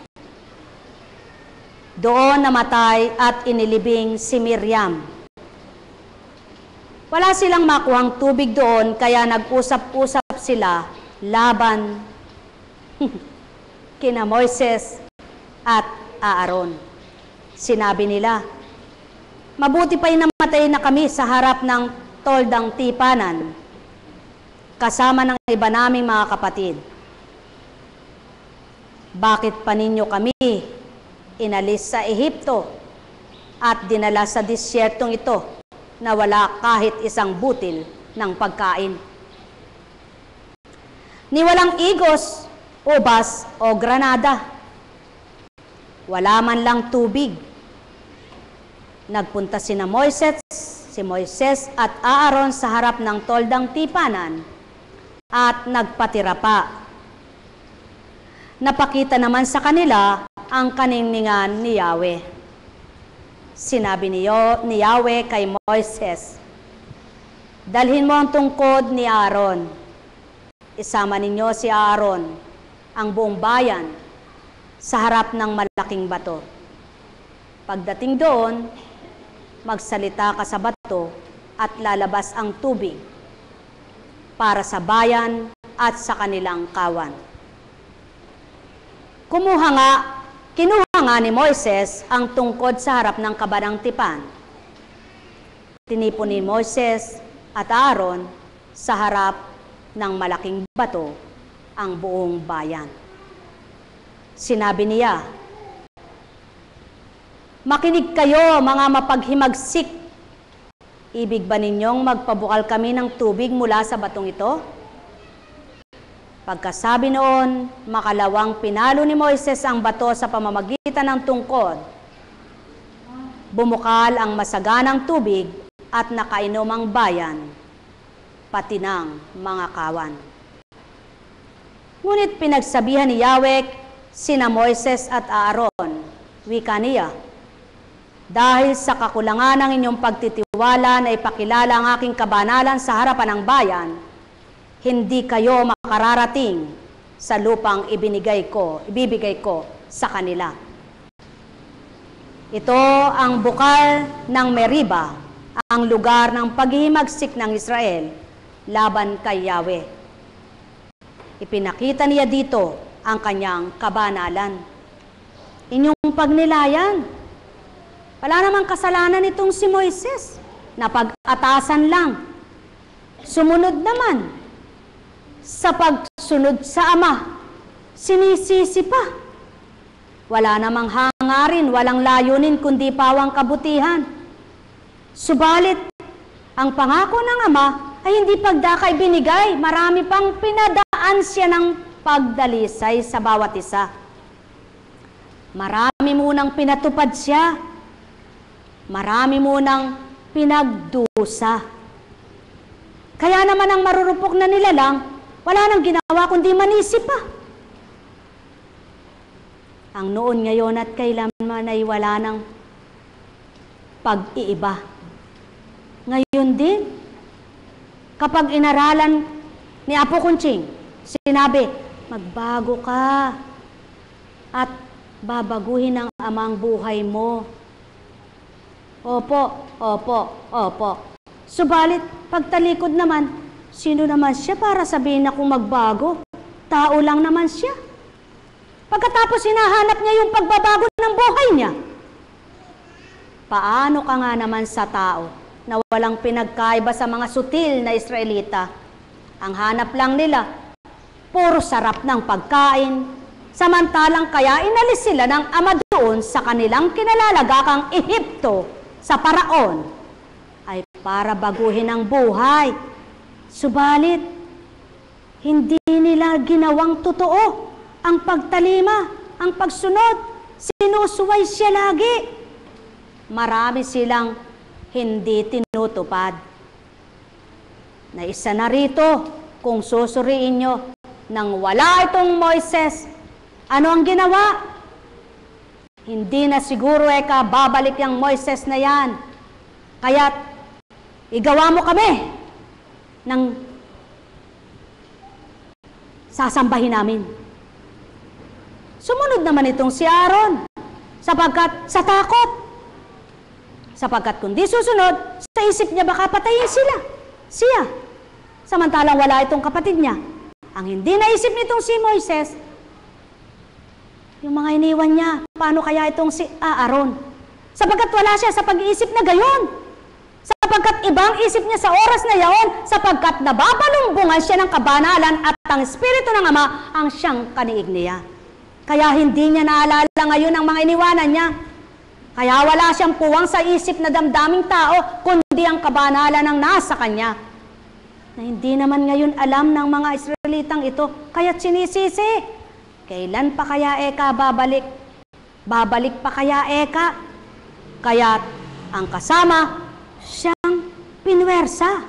Doon namatay at inilibing si Miriam. Wala silang makuhang tubig doon, kaya nag-usap-usap sila laban kina Moises at Aaron. Sinabi nila, mabuti pa'y namatay na kami sa harap ng toldang tipanan, kasama ng iba naming mga kapatid. Bakit pa ninyo kami inalis sa Ehipto at dinala sa disyertong ito na wala kahit isang butil ng pagkain? Ni walang igos, ubas o granada. Wala man lang tubig. Nagpunta si Moises at Aaron sa harap ng toldang tipanan at nagpatira pa. Napakita naman sa kanila ang kaningningan ni Yahweh. Sinabi ni Yahweh kay Moises, dalhin mo ang tungkod ni Aaron. Isama ninyo si Aaron, ang buong bayan, sa harap ng malaking bato. Pagdating doon, magsalita ka sa bato at lalabas ang tubig para sa bayan at sa kanilang kawan. Kinuha nga ni Moises ang tungkod sa harap ng kabanang tipan. Tinipon ni Moises at Aaron sa harap ng malaking bato ang buong bayan. Sinabi niya, "Makinig kayo, mga mapaghimagsik. Ibig ba ninyong magpabukal kami ng tubig mula sa batong ito?" Pagkasabi noon, makalawang pinalo ni Moises ang bato sa pamamagitan ng tungkod. Bumukal ang masaganang tubig at nakainom ang bayan, pati ng mga kawan. Ngunit pinagsabihan ni Yahweh sina Moises at Aaron, wika niya, "Dahil sa kakulangan ng inyong pagtitiwala na ipakilala ang aking kabanalan sa harapan ng bayan, hindi kayo makararating sa lupang ibibigay ko sa kanila." Ito ang bukal ng Meriba, ang lugar ng paghihimagsik ng Israel laban kay Yahweh. Ipinakita niya dito ang kanyang kabanalan. Inyong pagnilayan. Wala namang kasalanan itong si Moises, na pag-atasan lang. Sumunod naman. Sa pagsunod sa Ama, sinisisi pa. Wala namang hangarin, walang layunin kundi pawang kabutihan. Subalit, ang pangako ng Ama ay hindi pagdakay binigay. Marami pang pinadaan siya ng pagdalisay sa bawat isa. Marami munang pinatupad siya. Marami munang pinagdusa. Kaya naman ang marurupok na nilalang, wala nang ginawa kundi manisip pa. Ang noon, ngayon at kailanman ay wala nang pag-iiba. Ngayon din, kapag inaralan ni Apo Kunching, sinabi, magbago ka at babaguhin ng Amang buhay mo. Opo, opo, opo. Subalit, pagtalikod naman, sino naman siya para sabihin na kung magbago? Tao lang naman siya. Pagkatapos hinahanap niya yung pagbabago ng buhay niya. Paano ka nga naman sa tao na walang pinagkaiba sa mga sutil na Israelita? Ang hanap lang nila, puro sarap ng pagkain, samantalang kaya inalis sila ng Ama doon sa kanilang kinalalagakang Ehipto sa Paraon, ay para baguhin ang buhay. Subalit, hindi nila ginawang totoo ang pagtalima, ang pagsunod. Sinusuway siya lagi. Marami silang hindi tinutupad. Na isa na rito, kung susuriin nyo, nang wala itong Moises, ano ang ginawa? Hindi na siguro babalik yung Moises na yan. Kaya't igawa mo kami ng sasambahin namin. Sumunod naman itong si Aaron, sapagkat sa takot. Sapagkat kung di susunod, sa isip niya baka patayin siya. Samantalang wala itong kapatid niya. Ang hindi naisip nitong si Moises, yung mga iniwan niya, paano kaya itong si Aaron? Sapagkat wala siya sa pag-iisip na gayon. Sapagkat ibang isip niya sa oras na yaon, sapagkat nababalumbungan siya ng kabanalan at ang Espiritu ng Ama ang siyang kaniig niya. Kaya hindi niya naalala ngayon ang mga iniwanan niya. Kaya wala siyang puwang sa isip na damdaming tao, kundi ang kabanalan ng nasa kanya. Na hindi naman ngayon alam ng mga Israelitang ito, kaya't sinisisi. Kailan pa kaya babalik? Babalik pa kaya Kaya't ang kasama, siyang pinwersa.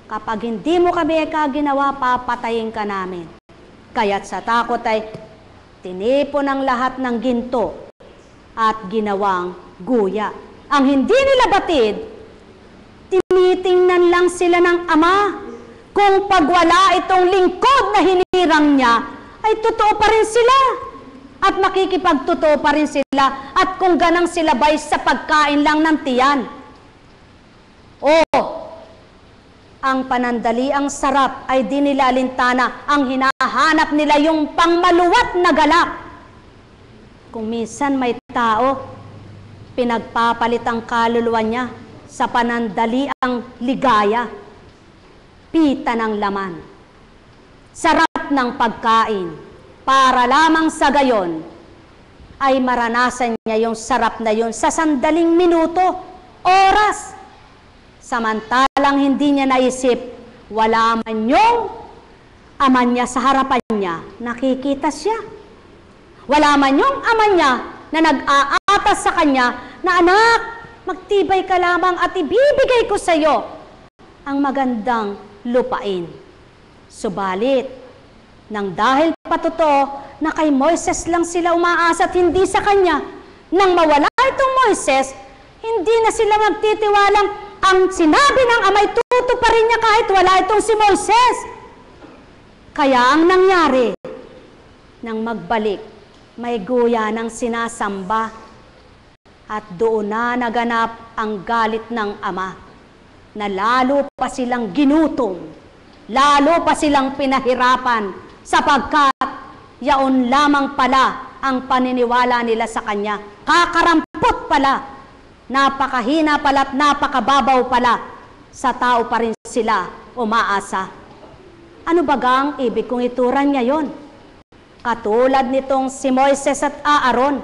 Kapag hindi mo kami ginawa, papatayin ka namin. Kaya't sa takot ay tinipon ang lahat ng ginto at ginawang guya. Ang hindi nila batid, tinitingnan lang sila ng Ama. Kung pagwala itong lingkod na hinirang niya, ay totoo pa rin sila. At makikipagtotoo pa rin sila. At kung ganang sila ba'y sa pagkain lang ng tiyan. Ang panandaliang sarap ay di nila alintana. Ang hinahanap nila yung pangmaluwat na galak. Kung minsan may tao, pinagpapalit ang kaluluwa niya sa panandaliang ligaya. pita ng laman, sarap ng pagkain, para lamang sa gayon ay maranasan niya yung sarap na yun sa sandaling minuto, oras. Samantalang hindi niya naisip, wala man yung ama niya sa harapan niya, nakikita siya. Wala man yung ama niya na nag-aatas sa kanya na, anak, magtibay ka lamang at ibibigay ko sa iyo ang magandang lupain. Subalit, nang dahil patotoo na kay Moises lang sila umaasa at hindi sa kanya, nang mawala itong Moises, hindi na sila magtitiwalang ang sinabi ng amay tutuparin niya kahit wala itong si Moises. Kaya ang nangyari, nang magbalik, may guya ng sinasamba at doon na naganap ang galit ng ama na lalo pa silang ginutom, lalo pa silang pinahirapan sapagkat yaon lamang pala ang paniniwala nila sa kanya. Kakarampot pala, napakahina pala at napakababaw pala, sa tao pa rin sila umaasa. Ano bagang ibig kong ituran ngayon? Katulad nitong si Moises at Aaron,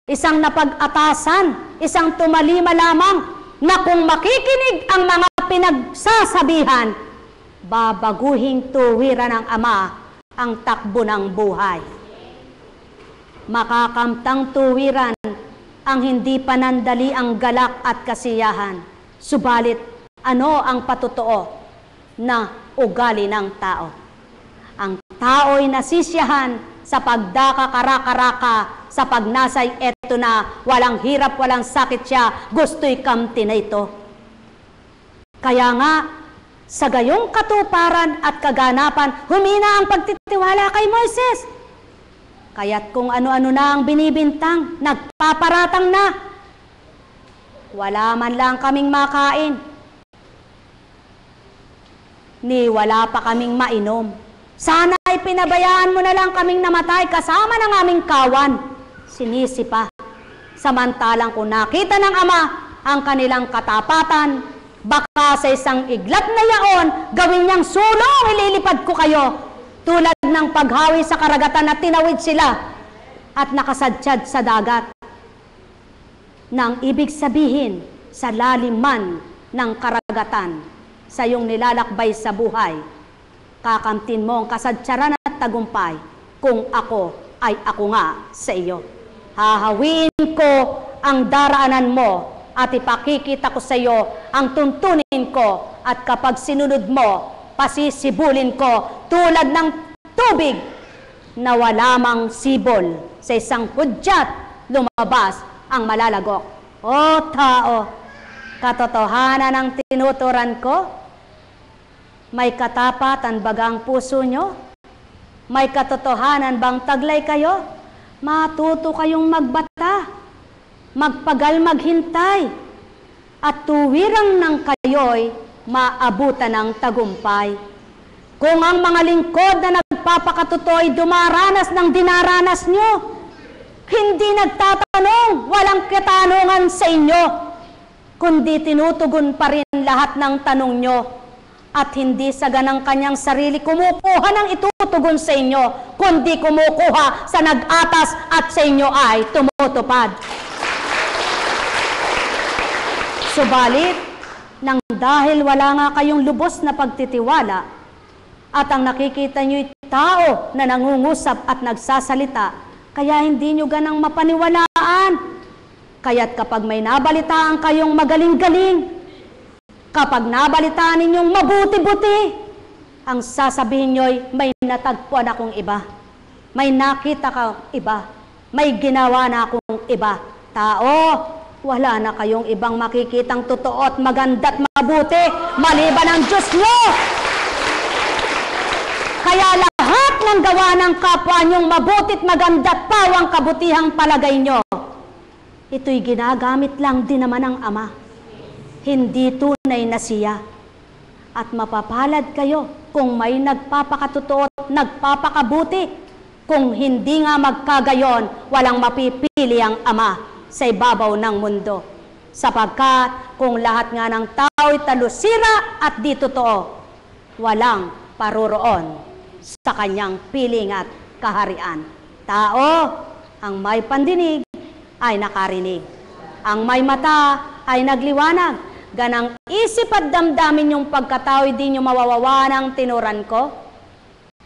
isang napag-atasan, isang tumalima lamang na kung makikinig ang mga pinagsasabihan, babaguhing tuwiran ng ama ang takbo ng buhay. Makakamtang tuwiran ang hindi panandali ang galak at kasiyahan. Subalit, ano ang patotoo na ugali ng tao? Ang tao'y nasisiyahan sa pagdaka-karaka-raka, sa pagnasay eto na, walang hirap, walang sakit siya, gusto'y kamti na ito. Kaya nga, sa gayong katuparan at kaganapan, humina ang pagtitiwala kay Moises. Kaya't kung ano-ano na ang binibintang, nagpaparatang na. Wala man lang kaming makain, ni wala pa kaming mainom. Sana ay pinabayaan mo na lang kaming namatay kasama ng aming kawan. Sinisi pa. Samantalang kung nakita ng ama ang kanilang katapatan, baka sa isang iglat na yaon, gawin niyang sulong, ililipad ko kayo. Tulad ng paghawi sa karagatan at tinawid sila at nakasadsyad sa dagat. Nang ibig sabihin, sa lalim man ng karagatan, sa iyong nilalakbay sa buhay, kakamtin mo ang kasadyaran at tagumpay kung ako ay ako nga sa iyo. Hahawiin ko ang daraanan mo at ipakikita ko sa iyo ang tuntunin ko, at kapag sinunod mo, pasisibulin ko tulad ng tubig na wala mang sibol. Sa isang hudyat, lumabas ang malalagok. O tao, katotohanan ang tinuturan ko? May katapatan bagang puso nyo? May katotohanan bang taglay kayo? Matuto kayong magbata, magpagal maghintay, at tuwirang ng kayo'y maabutan ng tagumpay. Kung ang mga lingkod na nagpapakatutoy dumaranas ng dinaranas nyo, hindi nagtatanong, walang katanungan sa inyo, kundi tinutugon pa rin lahat ng tanong nyo, at hindi sa ganang kanyang sarili kumukuha ng itutugon sa inyo, kundi kumukuha sa nag-atas at sa inyo ay tumutupad. Subalit, nang dahil wala nga kayong lubos na pagtitiwala at ang nakikita nyo'y tao na nangungusap at nagsasalita, kaya hindi nyo ganang mapaniwalaan. Kaya't kapag may nabalitaan kayong magaling-galing, kapag nabalitaan ninyong mabuti-buti, ang sasabihin nyo'y may natagpuan akong iba, may nakita ka iba, may ginawa na akong iba. Tao, wala na kayong ibang makikitang totoo at maganda at mabuti maliban ang Diyos nyo. Kaya lahat ng gawa ng kapwa nyong mabutit maganda at pawang kabutihang palagay nyo, ito'y ginagamit lang din naman ng Ama. Hindi tunay na siya. At mapapalad kayo kung may nagpapakatotoo at nagpapakabuti. Kung hindi nga magkagayon, walang mapipili ang Ama sa ibabaw ng mundo. Sapagkat kung lahat nga ng tao'y talusira at di totoo, walang paroroon sa kanyang piling at kaharian. Tao, ang may pandinig ay nakarinig. Ang may mata ay nagliwanag. Ganang isip at damdamin yung pagkatao, di nyo mawawawa ng tinuran ko.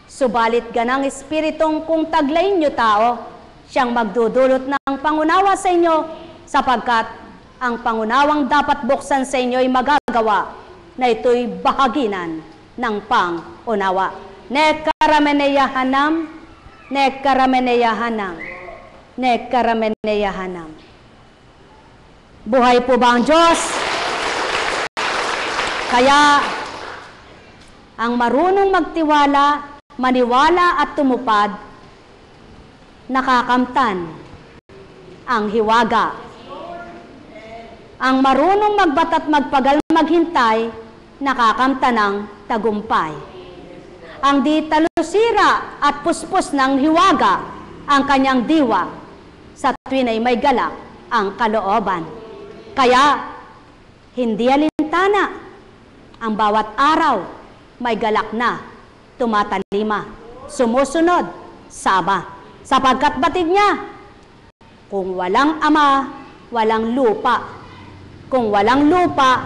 Subalit ganang espiritong kung taglayin nyo tao, siyang magdudulot ng pangunawa sa inyo, sapagkat ang pangunawang dapat buksan sa inyo ay magagawa na ito'y bahaginan ng pangunawa. Nekarameneyahanam, nekarameneyahanam, nekarameneyahanam. Buhay po ba ang Diyos? Kaya, ang marunong magtiwala, maniwala at tumupad, nakakamtan ang hiwaga. Ang marunong magbatat magpagal maghintay, nakakamtan ng tagumpay. Ang di talusira at puspos ng hiwaga, ang kanyang diwa, sa tuwin ay may galak ang kalooban. Kaya, hindi alintana, ang bawat araw may galak na tumatalima, sumusunod sa Ama. Sapagkat batid niya, kung walang Ama, walang lupa. Kung walang lupa,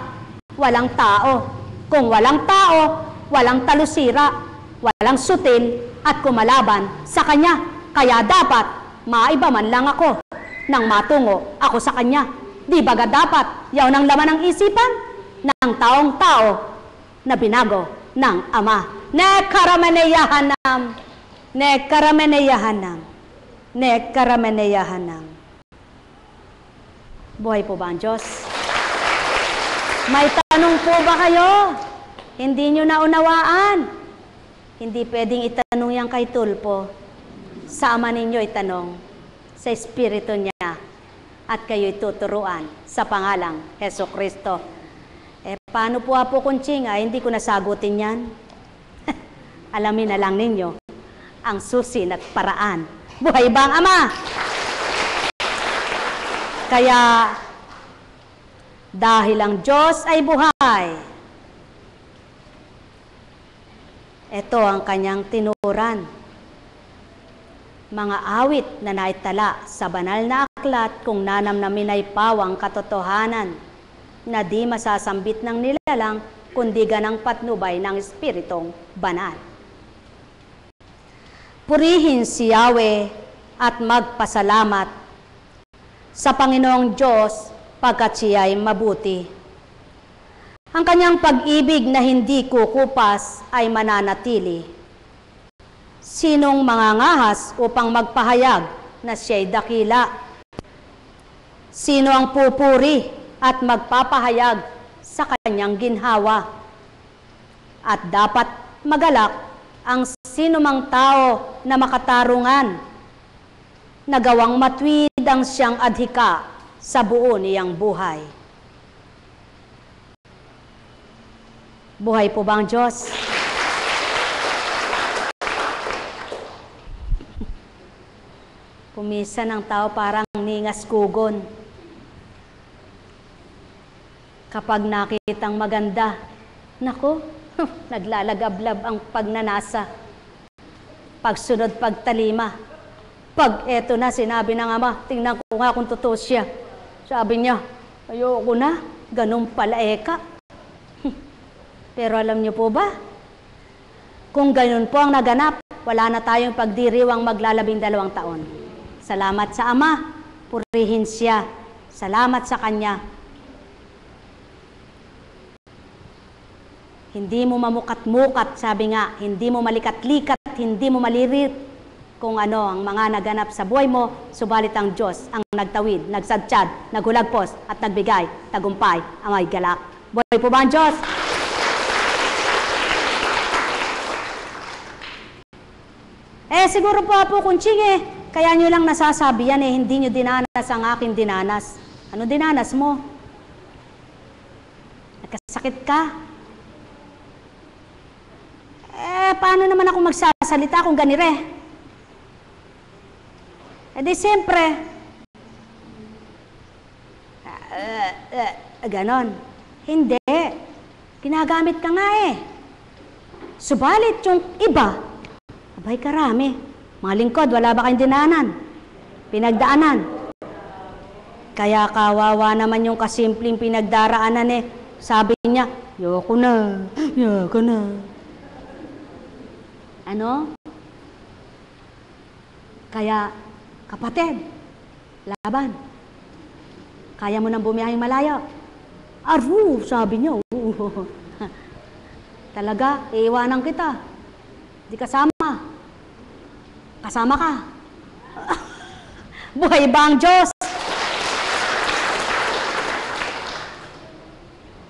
walang tao. Kung walang tao, walang talusira, walang sutil at kumalaban sa Kanya. Kaya dapat maiba man lang ako nang matungo ako sa Kanya. Di baga dapat yaw ng laman ng isipan ng taong tao na binago ng Ama. Nekarameneyahanam, nekarameneyahanam, nekarameneyahanam. Buhay po ba ang Diyos? May tanong po ba kayo? Hindi nyo naunawaan? Hindi pwedeng itanong yan kay Tulpo. Sa Ama ninyo itanong, sa Espiritu niya, at kayo'y tuturuan sa pangalang Heso Kristo. Paano po Apo Kunchinga? Hindi ko nasagutin yan. Alamin na lang ninyo ang susi at paraan. Buhay ba ang Ama? Kaya, dahil ang Diyos ay buhay, ito ang kanyang tinuran. Mga awit na naitala sa banal na aklat kung nanamnamin ay pawang katotohanan na di masasambit ng nilalang kundi ganang patnubay ng Espiritong Banal. Purihin si Yahweh at magpasalamat sa Panginoong Diyos pagkat siya ay mabuti. Ang kanyang pag-ibig na hindi kukupas ay mananatili. Sinong mangangahas upang magpahayag na siya'y dakila? Sino ang pupuri at magpapahayag sa kanyang ginhawa? At dapat magalak ang sinumang tao na makatarungan, na gawang matwid ang siyang adhika sa buo niyang buhay. Buhay po ba ang Diyos? Pumisan ng tao parang ningas kugon. Kapag nakitang maganda, naku, naglalagablab ang pagnanasa. Pagsunod, pagtalima. Pag eto na, sinabi ng Ama, tingnan ko nga kung totoo siya. Sabi niya, ayoko na, ganun pala eka. Pero alam niyo po ba, kung ganun po ang naganap, wala na tayong pagdiriwang maglalabing-2 taon. Salamat sa Ama, purihin siya. Salamat sa Kanya. Hindi mo mamukat-mukat, sabi nga, hindi mo malikat-likat, hindi mo malirit kung ano ang mga naganap sa buhay mo, subalit ang Diyos ang nagtawid, nagsadsyad, naghulagpos at nagbigay, tagumpay, ang may galak. Buhay po ba ang Diyos? Siguro po Kunching kaya nyo lang nasasabi yan hindi nyo dinanas ang aking dinanas. Ano dinanas mo? Nagkasakit ka? Paano naman ako magsasalita kung ganire? Di siyempre, Ganon. Hindi. Ginagamit ka nga eh. Subalit yung iba, abay karami. Mga lingkod, wala ba kayong dinaanan? Pinagdaanan. Kaya kawawa naman yung kasimpleng pinagdaraanan eh. Sabi niya, yoko na, yoko na. Ano? Kaya, kapatid, laban. Kaya mo nang bumiyahing malayo. Aru, sabi niya. Talaga, iiwanan kita. Di kasama. Kasama ka. Buhay ba ang Diyos?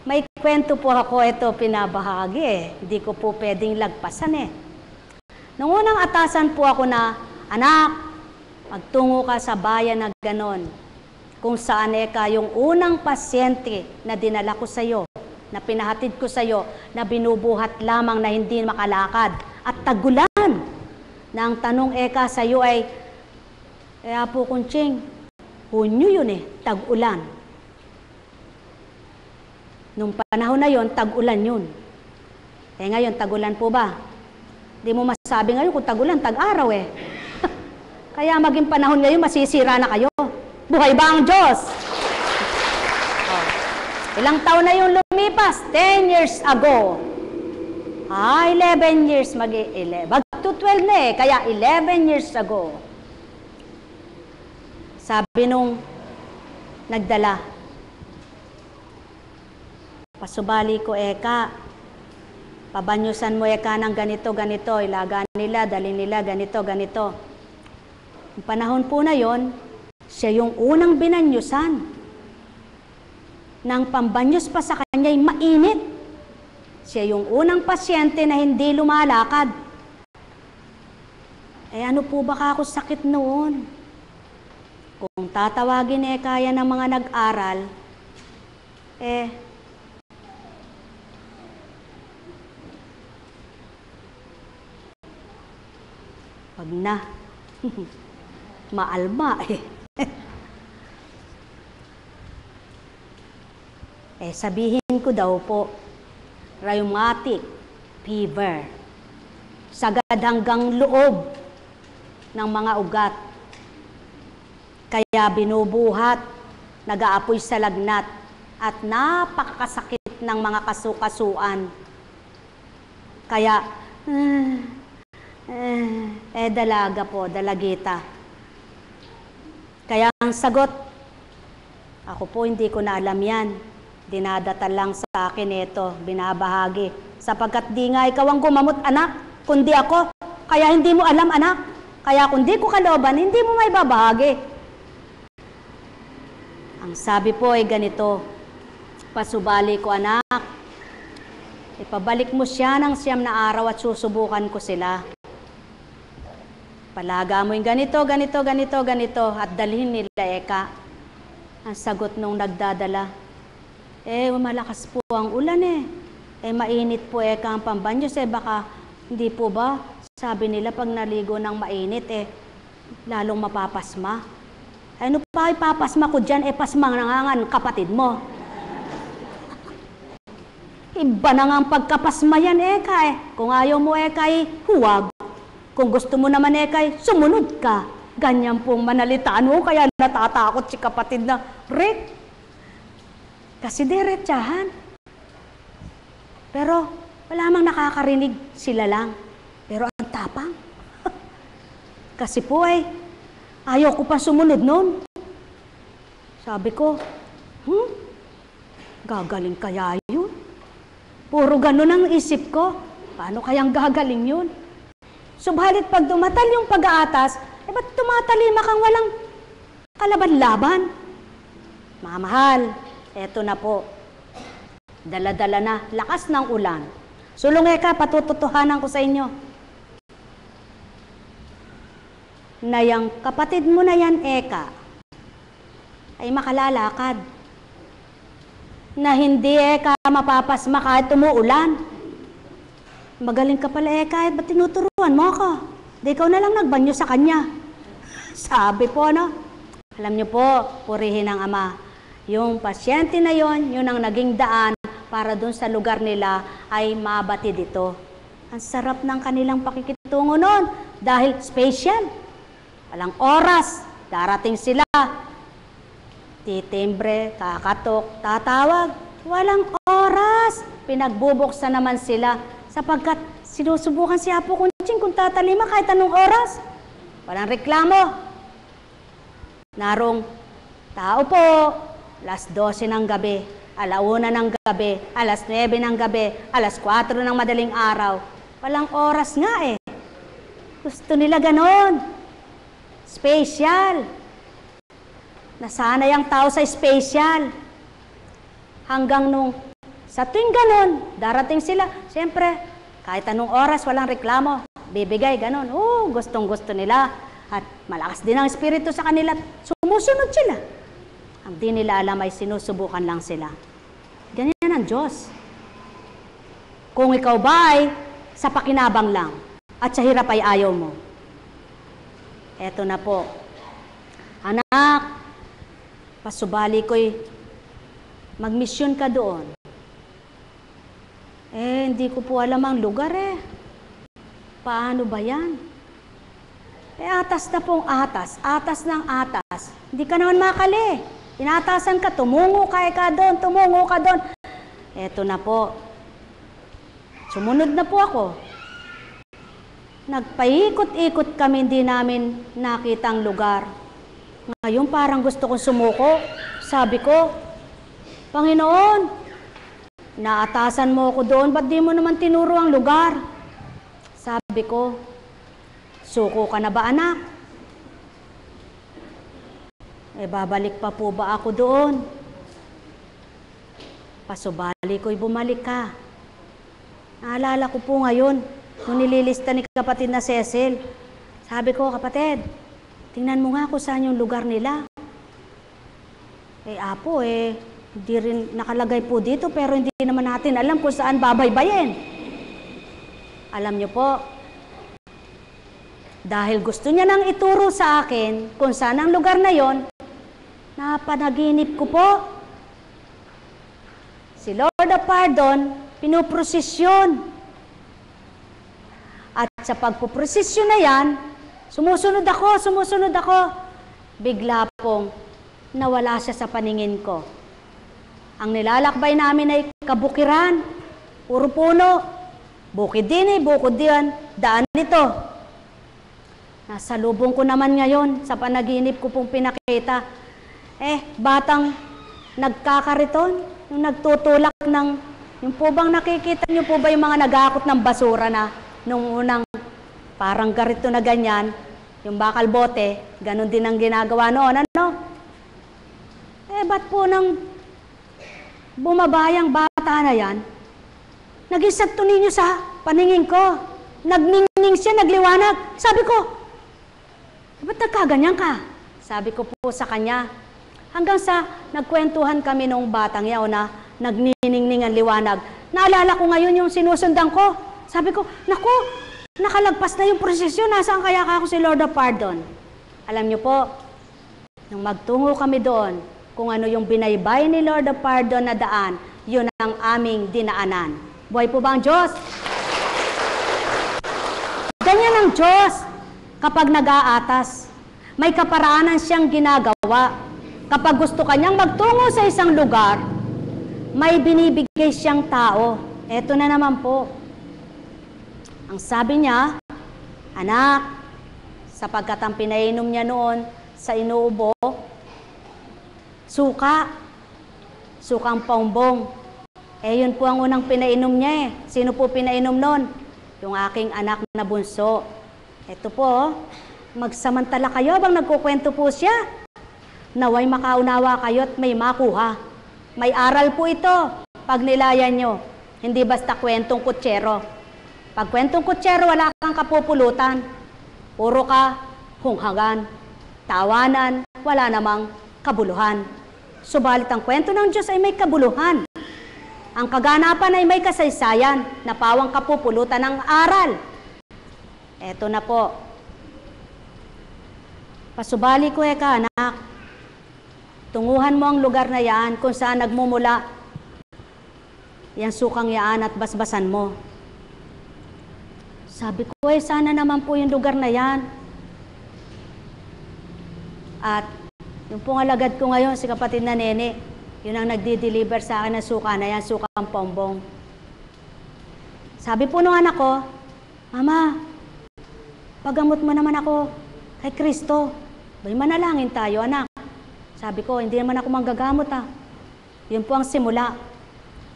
May kwento po ako, ito pinabahagi eh. Hindi ko po pwedeng lagpasan eh. Nung unang atasan po ako na, anak, magtungo ka sa bayan na ganon. Kung saan yung unang pasyente na dinala ko sa iyo, na pinahatid ko sa iyo, na binubuhat lamang na hindi makalakad, at tagulan. Na ang tanong sa iyo ay, kaya po kunching, hunyo yun eh, tag-ulan. Nung panahon na yon, tag-ulan yun. Ngayon, tag-ulan po ba? Hindi mo masabi ngayon kung tag-ulan, tag-araw eh. Kaya maging panahon ngayon, masisira na kayo. Buhay ba ang Diyos? Ilang taon na yung lumipas? 10 years ago. 11 years, mag to 12 na eh, kaya 11 years ago. Sabi nung nagdala, pasubali ko pabanyusan mo ng ganito, ganito, ilaga nila, dali nila, ganito, ganito. Yung panahon po na yon, siya yung unang binanyusan. Nang pambanyos pa sa kanya ay mainit. Siya yung unang pasyente na hindi lumalakad. Ano po ba ako sakit noon? Kung tatawagin kaya ng mga nag-aral, wag na. Maalma eh. Sabihin ko daw po, rheumatic fever. Sagad hanggang loob ng mga ugat. Kaya binubuhat, nag-aapoy sa lagnat, at napakasakit ng mga kasukasuan. Kaya, dalaga po, dalagita. Kaya ang sagot, ako po hindi ko na alam yan. Dinadatal lang sa akin ito, binabahagi. Sapagkat di nga ikaw ang gumamot, anak, kundi ako. Kaya hindi mo alam, anak. Kaya kung di ko kalooban, hindi mo may babahagi. Ang sabi po ay ganito, pasubali ko, anak, ipabalik mo siya ng 9 na araw at susubukan ko sila. Palaga mo yung ganito, ganito, ganito, ganito, at dalhin nila Ang sagot nung nagdadala, malakas po ang ulan mainit po ang pambanyos baka, hindi po ba, sabi nila pag naligo ng mainit lalong mapapasma. Ano pa ipapasma ko dyan, pasma nangangan kapatid mo. Iba na nga ang pagkapasma yan Kung ayaw mo huwag. Kung gusto mo naman sumunod ka. Ganyan pong manalitaan mo, kaya natatakot si kapatid na, Rick, kasi diretsahan. Pero wala mang nakakarinig, sila lang. Pero ang tapang. Kasi po ayaw ko pa sumunod noon. Sabi ko, gagaling kaya yun? Puro ganun ang isip ko. Paano kayang gagaling yun? Subalit pag dumatal yung pag-aatas, ba't tumatalima kang walang kalaban-laban? Mamahal, eto na po. Dala-dala na, lakas ng ulan. Sulong patututuhanan ko sa inyo. Na yung kapatid mo na yan, ay makalalakad. Na hindi mapapasma kahit umuulan. Magaling ka pala ba't tinuturuan mo ako? Di ikaw na lang nagbanyo sa kanya. Sabi po, Alam niyo po, purihin ang Ama. Yung pasyente na yon, yun ang naging daan para dun sa lugar nila ay mabatid ito. Ang sarap ng kanilang pakikitungo noon dahil special. Walang oras, darating sila. Titimbre, kakatok, tatawag. Walang oras. Pinagbubuksan naman sila sapagkat sinusubukan si Apo Kunching kung tatalima kahit anong oras. Walang reklamo. Narong tao po, alas 12 ng gabi, alauna ng gabi, alas 9 ng gabi, alas 4 ng madaling araw. Walang oras nga eh. Gusto nila ganon. Special. Nasanay ang tao sa special. Hanggang nung sa tuwing ganon, darating sila. Siyempre, kahit anong oras, walang reklamo. Bibigay, ganon. Gustong-gusto nila. At malakas din ang espiritu sa kanila. Sumusunod sila. Ang di nila alam ay sinusubukan lang sila. Ganyan ang Diyos. Kung ikaw ba ay sa pakinabang lang at sa hirap ay ayaw mo. Eto na po. Anak, pasubali ko'y magmisyon ka doon. Hindi ko po alam ang lugar eh. Paano ba yan? Atas na pong atas. Atas ng atas. Hindi ka naman makali. Inatasan ka, tumungo ka doon, tumungo ka doon. Eto na po. Sumunod na po ako. Nagpaikot-ikot kami, hindi namin nakitang lugar. Ngayon parang gusto kong sumuko. Sabi ko, Panginoon, naatasan mo ako doon, ba't di mo naman tinuro ang lugar? Sabi ko, suko ka na ba anak? Babalik pa po ba ako doon? Pasubali ko'y bumalik ka. Naalala ko po ngayon, nung nililista ni kapatid na Cecil. Sabi ko, kapatid, tingnan mo nga kung saan yung lugar nila. Apo, hindi rin nakalagay po dito, pero hindi naman natin alam kung saan babaybayin. Alam niyo po, dahil gusto niya nang ituro sa akin kung saan ang lugar na yon, napanaginip ko po. Si Lord of Pardon, pinuprosesyon. At sa pagpuprosesyon na yan, sumusunod ako. Bigla pong nawala siya sa paningin ko. Ang nilalakbay namin ay kabukiran, puro puno, bukid din bukod diyan, daan nito. Nasa lubong ko naman ngayon, sa panaginip ko pong pinakita. Batang nagkakariton, yung nagtutulak ng, yung po bang nakikita nyo po ba yung mga nag-aakot ng basura na, nung unang parang garito na ganyan, yung bakal bote, ganun din ang ginagawa noon, ano? Ba't po nang bumabayang bata na yan, nag-isagto ninyo sa paningin ko, nagningning siya, nagliwanag, sabi ko, ba't nagkaganyan ka? Sabi ko po sa kanya. Hanggang sa nagkwentuhan kami nung batang yaw na nagniningning ang liwanag. Naalala ko ngayon yung sinusundan ko. Sabi ko, naku, nakalagpas na yung prosesyon. Nasaan kaya ako si Lord of Pardon? Alam niyo po, nung magtungo kami doon, kung ano yung binaybay ni Lord of Pardon na daan, yun ang aming dinaanan. Buhay po ba ang Diyos? Ganyan ang Diyos. Kapag nag-aatas, may kaparaanan siyang ginagawa. Kapag gusto kanyang magtungo sa isang lugar, may binibigay siyang tao. Eto na naman po. Ang sabi niya, anak, sapagkat ang pinainom niya noon sa inuubo, sukang paumbong. Yun po ang unang pinainom niya Sino po pinainom noon? Yung aking anak na bunso. Ito po, magsamantala kayo bang nagkukwento po siya. Naway makaunawa kayo at may makuha. May aral po ito pag nilayan nyo. Hindi basta kwentong kutsero. Pag kwentong kutsero, wala kang kapupulutan. Puro ka hunghagan, tawanan, wala namang kabuluhan. Subalit ang kwento ng Diyos ay may kabuluhan. Ang kaganapan ay may kasaysayan na pawang kapupulutan ng aral. Eto na po. Pasubali ko ka, anak. Tunguhan mo ang lugar na yan kung saan nagmumula yang sukang yaan at basbasan mo. Sabi ko, sana naman po yung lugar na yan. At yung pong alagad ko ngayon, si kapatid na Nene, yun ang nagdi-deliver sa akin ng suka na yan, sukang Pombong. Sabi po nung anak ko, Mama, pagamot mo naman ako kay Kristo. May manalangin tayo, anak. Sabi ko, hindi naman ako manggagamot Yun po ang simula.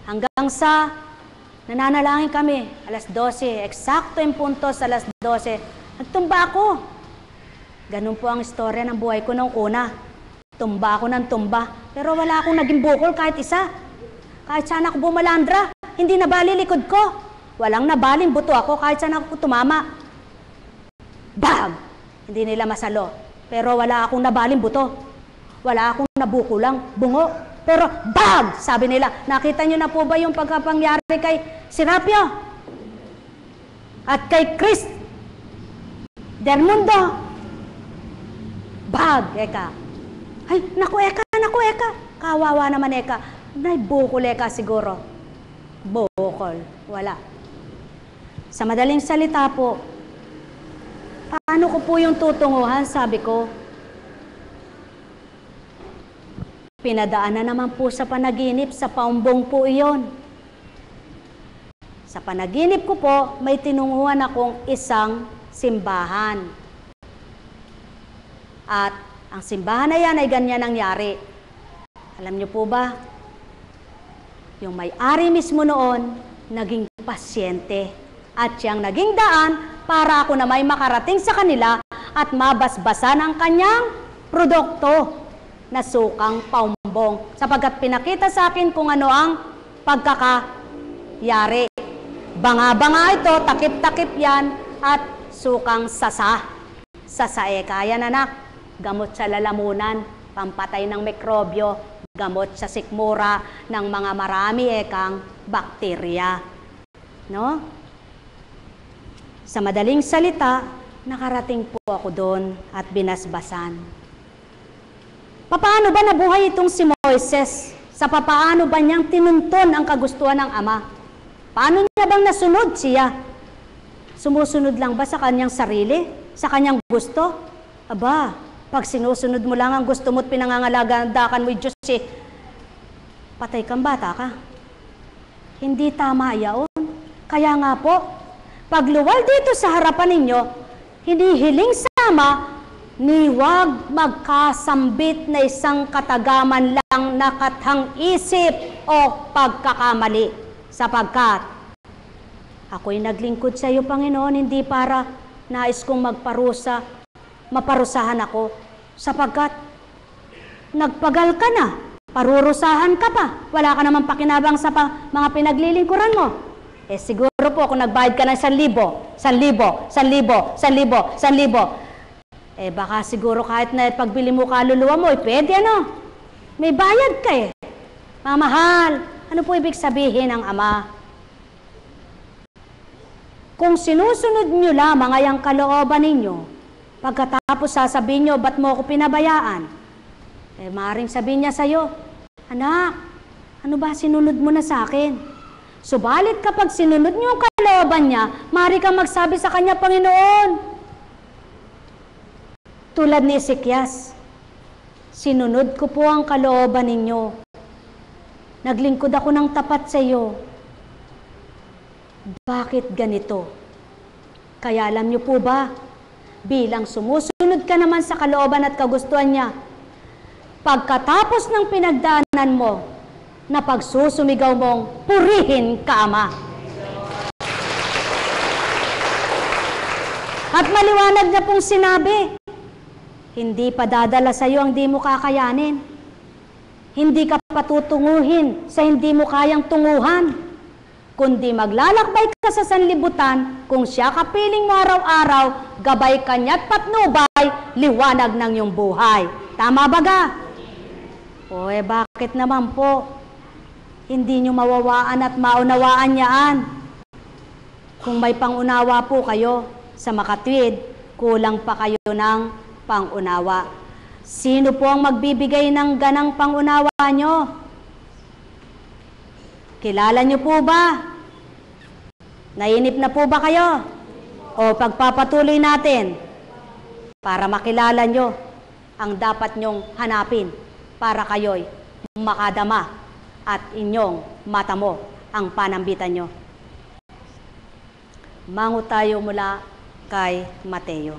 Hanggang sa nananalangin kami, alas 12, eksakto yung puntos, alas 12, nagtumba ako. Ganun po ang istorya ng buhay ko nung una. Tumba ako ng tumba, pero wala akong naging bukol kahit isa. Kahit saan ako bumalandra, hindi nabali likod ko. Walang nabaling buto ako kahit saan ako tumama. Bag! Hindi nila masalo, pero wala akong nabaling buto. Wala akong nabukulang bungo. Pero bag! Sabi nila, nakita nyo na po ba yung pagkapangyari kay Serapio? At kay Chris Del Mundo? Bag, Eka. Ay, naku Eka. Kawawa naman Eka. Naibukol Eka siguro. Bukol. Wala. Sa madaling salita po, paano ko po yung tutunguhan, sabi ko, pinadaan na naman po sa panaginip, sa Paumbong po iyon. Sa panaginip ko po, may tinunguhan akong isang simbahan. At ang simbahan na yan ay ganyan nangyari. Alam niyo po ba, yung may-ari mismo noon, naging pasyente. At siyang naging daan para ako na may makarating sa kanila at mabasbasan ang kanyang produkto na sukang Paumbong, sapagkat pinakita sa akin kung ano ang pagkakayari. Banga-banga ito, takip-takip yan, at sukang sasa. Sasae, kaya anak, gamot sa lalamunan, pampatay ng mikrobyo, gamot sa sikmura ng mga marami ekang bakterya. No? Sa madaling salita, nakarating po ako doon at binasbasan. Paano ba nabuhay itong si Moises? Sa papaano ba niyang tinunton ang kagustuhan ng Ama? Paano niya bang nasunod siya? Sumusunod lang ba sa kanyang sarili? Sa kanyang gusto? Aba, pag sinusunod mo lang ang gusto mo at pinangangalagandakan mo yung Diyos, patay kang bata ka. Hindi tama yaon. Kaya nga po, pagluwal dito sa harapan ninyo, hinihiling sama, ni huwag magkasambit na isang katagaman lang na kathang isip o pagkakamali. Sapagkat ako'y naglingkod sa iyo, Panginoon, hindi para nais kong magparusa, maparusahan ako. Sapagkat nagpagal ka na, parurusahan ka pa, wala ka naman pakinabang sa mga pinaglilingkuran mo. Siguro po kung nagbayad ka ng 1,000, 1,000, 1,000, 1,000, 1,000, baka siguro kahit na pagbili mo kaluluwa mo, pwede ano? May bayad ka Mamahal, ano po ibig sabihin ng Ama? Kung sinusunod nyo lamang ay ang kalooban ninyo, pagkatapos sasabihin nyo, ba't mo ako pinabayaan? Maaaring sabihin niya sa'yo, anak, ano ba sinunod mo na sa akin? Subalit kapag sinunod nyo ang kalooban niya, maaari kang magsabi sa kanya, Panginoon, tulad ni Ezekias, sinunod ko po ang kalooban ninyo. Naglingkod ako ng tapat sa iyo. Bakit ganito? Kaya alam niyo po ba, bilang sumusunod ka naman sa kalooban at kagustuhan niya, pagkatapos ng pinagdaanan mo, na pagsusumigaw mong, purihin ka, Ama. At maliwanag na pong sinabi, hindi pa dadala sa iyo ang di mo kakayanin. Hindi ka patutunguhin sa hindi mo kayang tunguhan. Kundi maglalakbay ka sa sanlibutan, kung siya kapiling mo araw-araw, gabay kanya't patnubay, liwanag ng iyong buhay. Tama ba ga? Bakit naman po? Hindi nyo mawawaan at maunawaan niyaan. Kung may pangunawa po kayo sa makatwid, kulang pa kayo ng pangunawa. Sino po ang magbibigay ng ganang pangunawa nyo? Kilala nyo po ba? Nainip na po ba kayo? O pagpapatuloy natin para makilala nyo ang dapat nyong hanapin para kayo'y makadama at inyong matamo ang panambitan nyo. Mango tayo mula kay Mateo.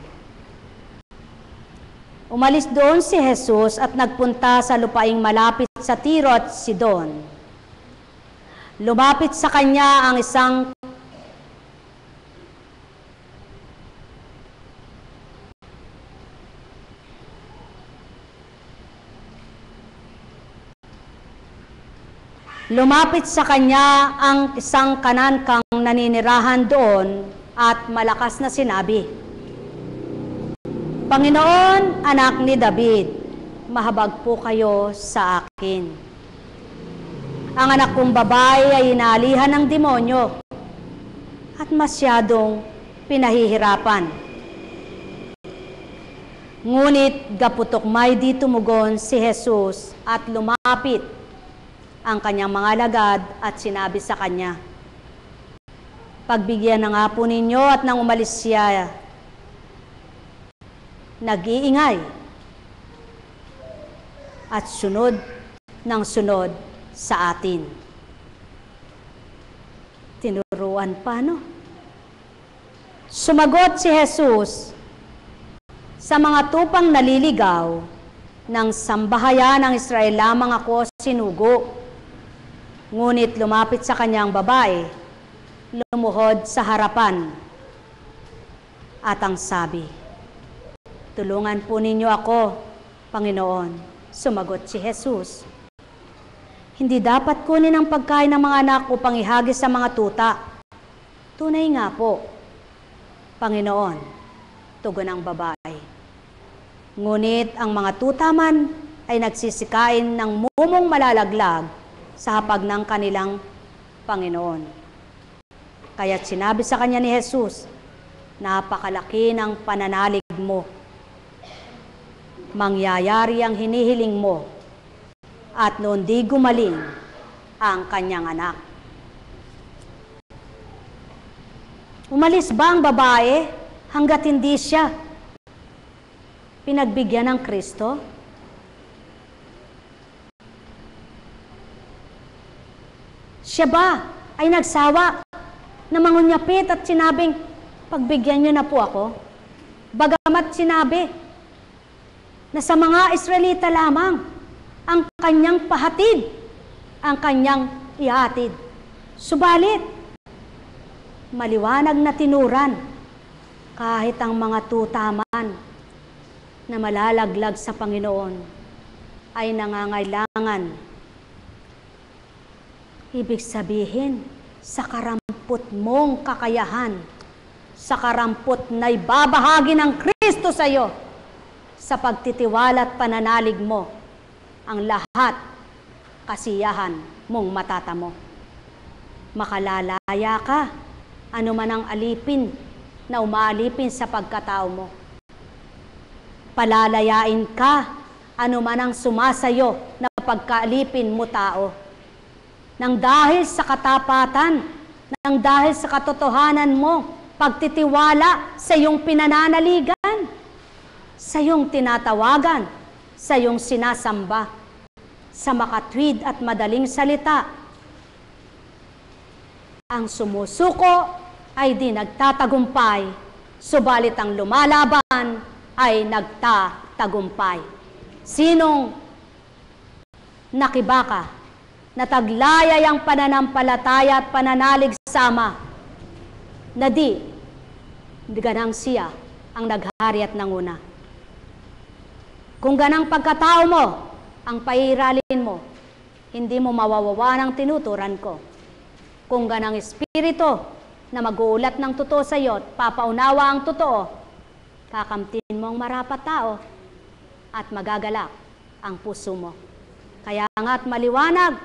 Umalis doon si Jesus at nagpunta sa lupaing malapit sa Tiro at Sidon. Lumapit sa kanya ang isang kanangkang naninirahan doon at malakas na sinabi, Panginoon, anak ni David, mahabag po kayo sa akin. Ang anak kong babae ay inaalihan ng demonyo at masyadong pinahihirapan. Ngunit gaputok may di tumugon si Jesus at lumapit ang kanyang mga alagad at sinabi sa kanya, Pagbigyan na nga po ninyo at nang umalis siya, nag-iingay at sunod ng sunod sa atin. Tinuruan pa, no? Sumagot si Jesus sa mga tupang naliligaw ng sambahayan ng Israel lamang ako sinugo. Ngunit lumapit sa kanyang babae, lumuhod sa harapan at ang sabi, Tulungan po ninyo ako, Panginoon. Sumagot si Jesus, Hindi dapat kunin ang pagkain ng mga anak upang ihagis sa mga tuta. Tunay nga po, Panginoon, tugon ng babae. Ngunit ang mga tuta man ay nagsisikain ng mumong malalaglag sa hapag ng kanilang Panginoon. Kaya't sinabi sa kanya ni Jesus, Napakalaki ng pananalig mo. Mangyayari ang hinihiling mo. At noon di gumaling ang kanyang anak. Umalis ba ang babae hanggat hindi siya pinagbigyan ng Kristo? Siya ba ay nagsawa na mangunyapit at sinabing, pagbigyan niyo na po ako? Bagamat sinabi na sa mga Israelita lamang ang kanyang pahatid, ang kanyang ihatid. Subalit, maliwanag na tinuran, kahit ang mga tutaman na malalaglag sa Panginoon ay nangangailangan. Ibig sabihin, sa karampot mong kakayahan, sa karampot na ibabahagi ng Kristo sa iyo, sa pagtitiwala at pananalig mo, ang lahat kasiyahan mong matatamo. Makalalaya ka, anuman ang alipin na umaalipin sa pagkatao mo. Palalayain ka, anuman ang sumasayo na pagkaalipin mo tao. Nang dahil sa katapatan, nang dahil sa katotohanan mo, pagtitiwala sa iyong pinananaligan, sa iyong tinatawagan, sa iyong sinasamba, sa makatwid at madaling salita. Ang sumusuko ay di nagtatagumpay, subalit ang lumalaban ay nagtatagumpay. Sinong nakibaka na taglayay ang pananampalataya at pananalig sama na di ganang siya ang naghari at nanguna. Kung ganang pagkatao mo, ang pairalin mo, hindi mo mawawawa ng tinuturan ko. Kung ganang espiritu na mag-uulat ng totoo sa iyo at papaunawa ang totoo, kakamtin mo ang marapat tao at magagalak ang puso mo. Kaya nga't maliwanag,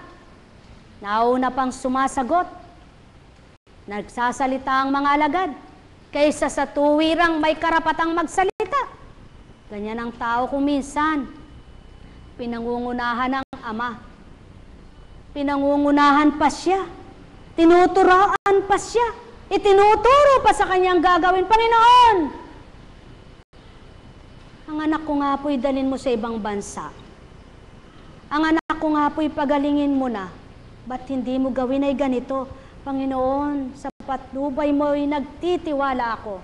nauna pang sumasagot, nagsasalita ang mga alagad, kaysa sa tuwirang may karapatang magsalita. Ganyan ang tao kung minsan. Pinangungunahan ng ama. Pinangungunahan pa siya. Tinuturaan pa siya. Itinuturo pa sa kanyang gagawin. Panginoon, ang anak ko nga po'y dalhin mo sa ibang bansa. Ang anak ko nga po'y pagalingin mo na. Ba't hindi mo gawin ay ganito? Panginoon, sa patnubay mo'y nagtitiwala ako.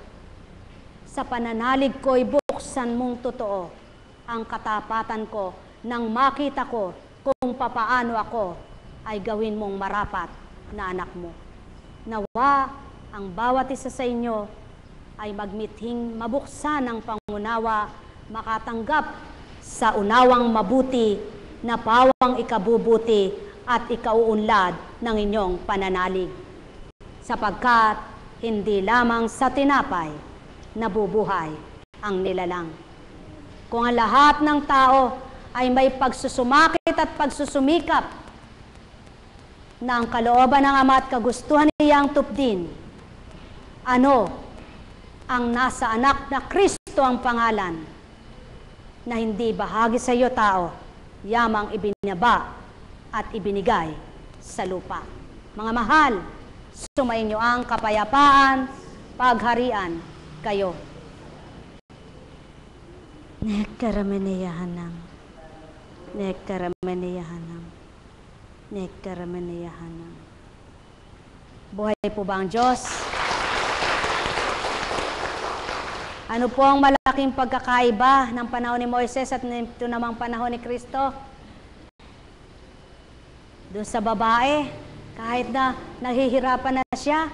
Sa pananalig ko'y buksan mong totoo ang katapatan ko nang makita ko kung papaano ako ay gawin mong marapat na anak mo. Nawa ang bawat isa sa inyo ay magmithing mabuksan ng pangunawa, makatanggap sa unawang mabuti na pawang ikabubuti at ikauunlad ng inyong pananalig. Sapagkat hindi lamang sa tinapay nabubuhay ang nilalang. Kung ang lahat ng tao ay may pagsusumakit at pagsusumikap na ang kalooban ng Ama at kagustuhan niyang tupdin, ano ang nasa anak na Kristo ang pangalan na hindi bahagi sa iyo tao, yamang ibinaba at ibinigay sa lupa. Mga mahal, sumainyo ang kapayapaan, pagharian kayo. Nekarameneyahanam. Nekarameneyahanam. Nekarameneyahanam. Buhay po ba ang Diyos? Ano po ang malaking pagkakaiba ng panahon ni Moises at ito namang panahon ni Kristo? Doon sa babae, kahit na naghihirapan na siya,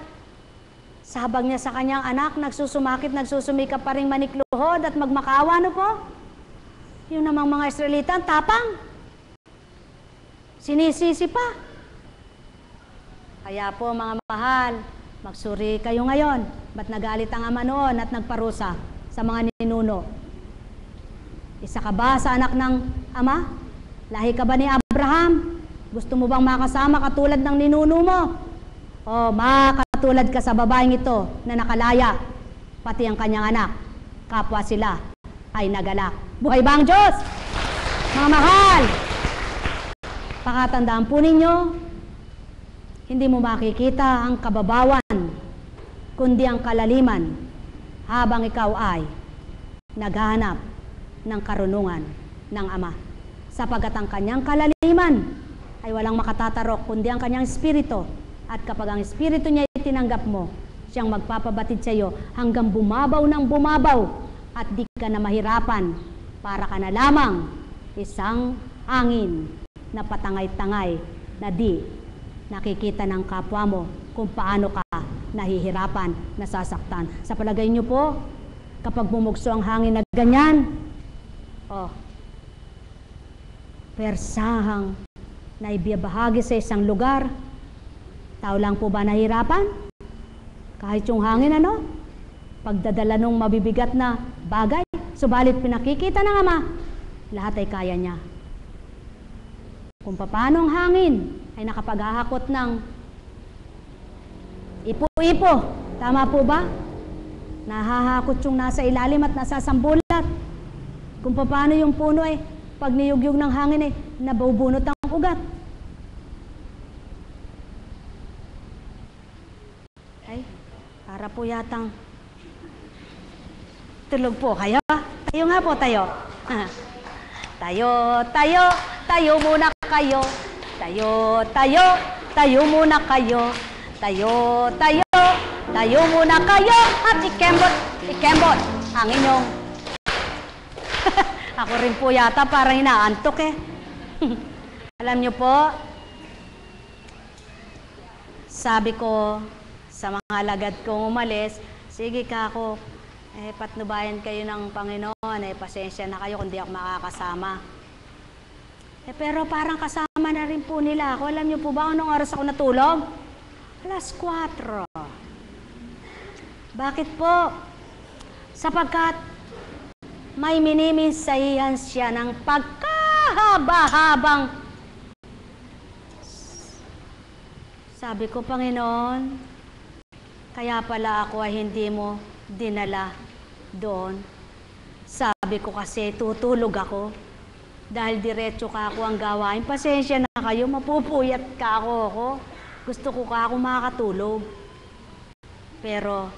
sa habag niya sa kanyang anak, nagsusumakit, nagsusumikap pa rin manikluhod at magmakaawa, ano po? Yung namang mga Israelita, tapang. Sinisisi pa. Kaya po mga mahal, magsuri kayo ngayon. Ba't nagalit ang ama noon at nagparusa sa mga ninuno? Isa ka ba sa anak ng ama? Lahi ka ba ni Abraham? Gusto mo bang makasama katulad ng ninuno mo? O makatulad ka sa babaeng ito na nakalaya, pati ang kanyang anak, kapwa sila ay nagalak. Buhay ba ang Diyos? Mga mahal, pakatandaan po ninyo, hindi mo makikita ang kababawan, kundi ang kalaliman habang ikaw ay naghahanap ng karunungan ng Ama. Sapagat ang kanyang kalaliman ay walang makatatarok, kundi ang kanyang espiritu. At kapag ang espiritu niya itinanggap mo, siyang magpapabatid sa iyo hanggang bumabaw ng bumabaw at di ka na mahirapan, para ka na lamang isang hangin na patangay-tangay na di nakikita ng kapwa mo kung paano ka nahihirapan, nasasaktan. Sa palagay niyo po, kapag bumugso ang hangin na ganyan, persahang na ibibahagi sa isang lugar, tao lang po ba nahirapan? Kahit yung hangin, pagdadala ng mabibigat na bagay, subalit pinakikita ng Ama, lahat ay kaya niya. Kung paano ang hangin ay nakapaghahakot ng ipo-ipo, tama po ba? Nahahakot yung nasa ilalim at nasasambulat. Kung paano yung puno ay pag niyugyug ng hangin ay nabubunot ang ugat. Ay, para po yatang tulog po kayo. Tayo nga po, tayo. Tayo muna kayo. Tayo muna kayo. Tayo muna kayo. At ikembot ang inyong. Ako rin po yata parang inaantok eh. Alam niyo po, sabi ko sa mga alagad kong umalis, sige ka ako, patnubayan kayo ng Panginoon, pasensya na kayo kung di ako makakasama. Pero parang kasama na rin po nila ako. Alam niyo po ba anong oras ako natulog? 4:00. Bakit po? Sapagkat may minimisahihan siya ng pagkahaba-habang. Sabi ko, Panginoon, kaya pala ako ay hindi mo dinala doon. Sabi sabi ko kasi tutulog ako. Dahil diretso ka ako ang gawain. Pasensya na kayo, mapupuyat ka ako. Gusto ko ka ako makakatulog. Pero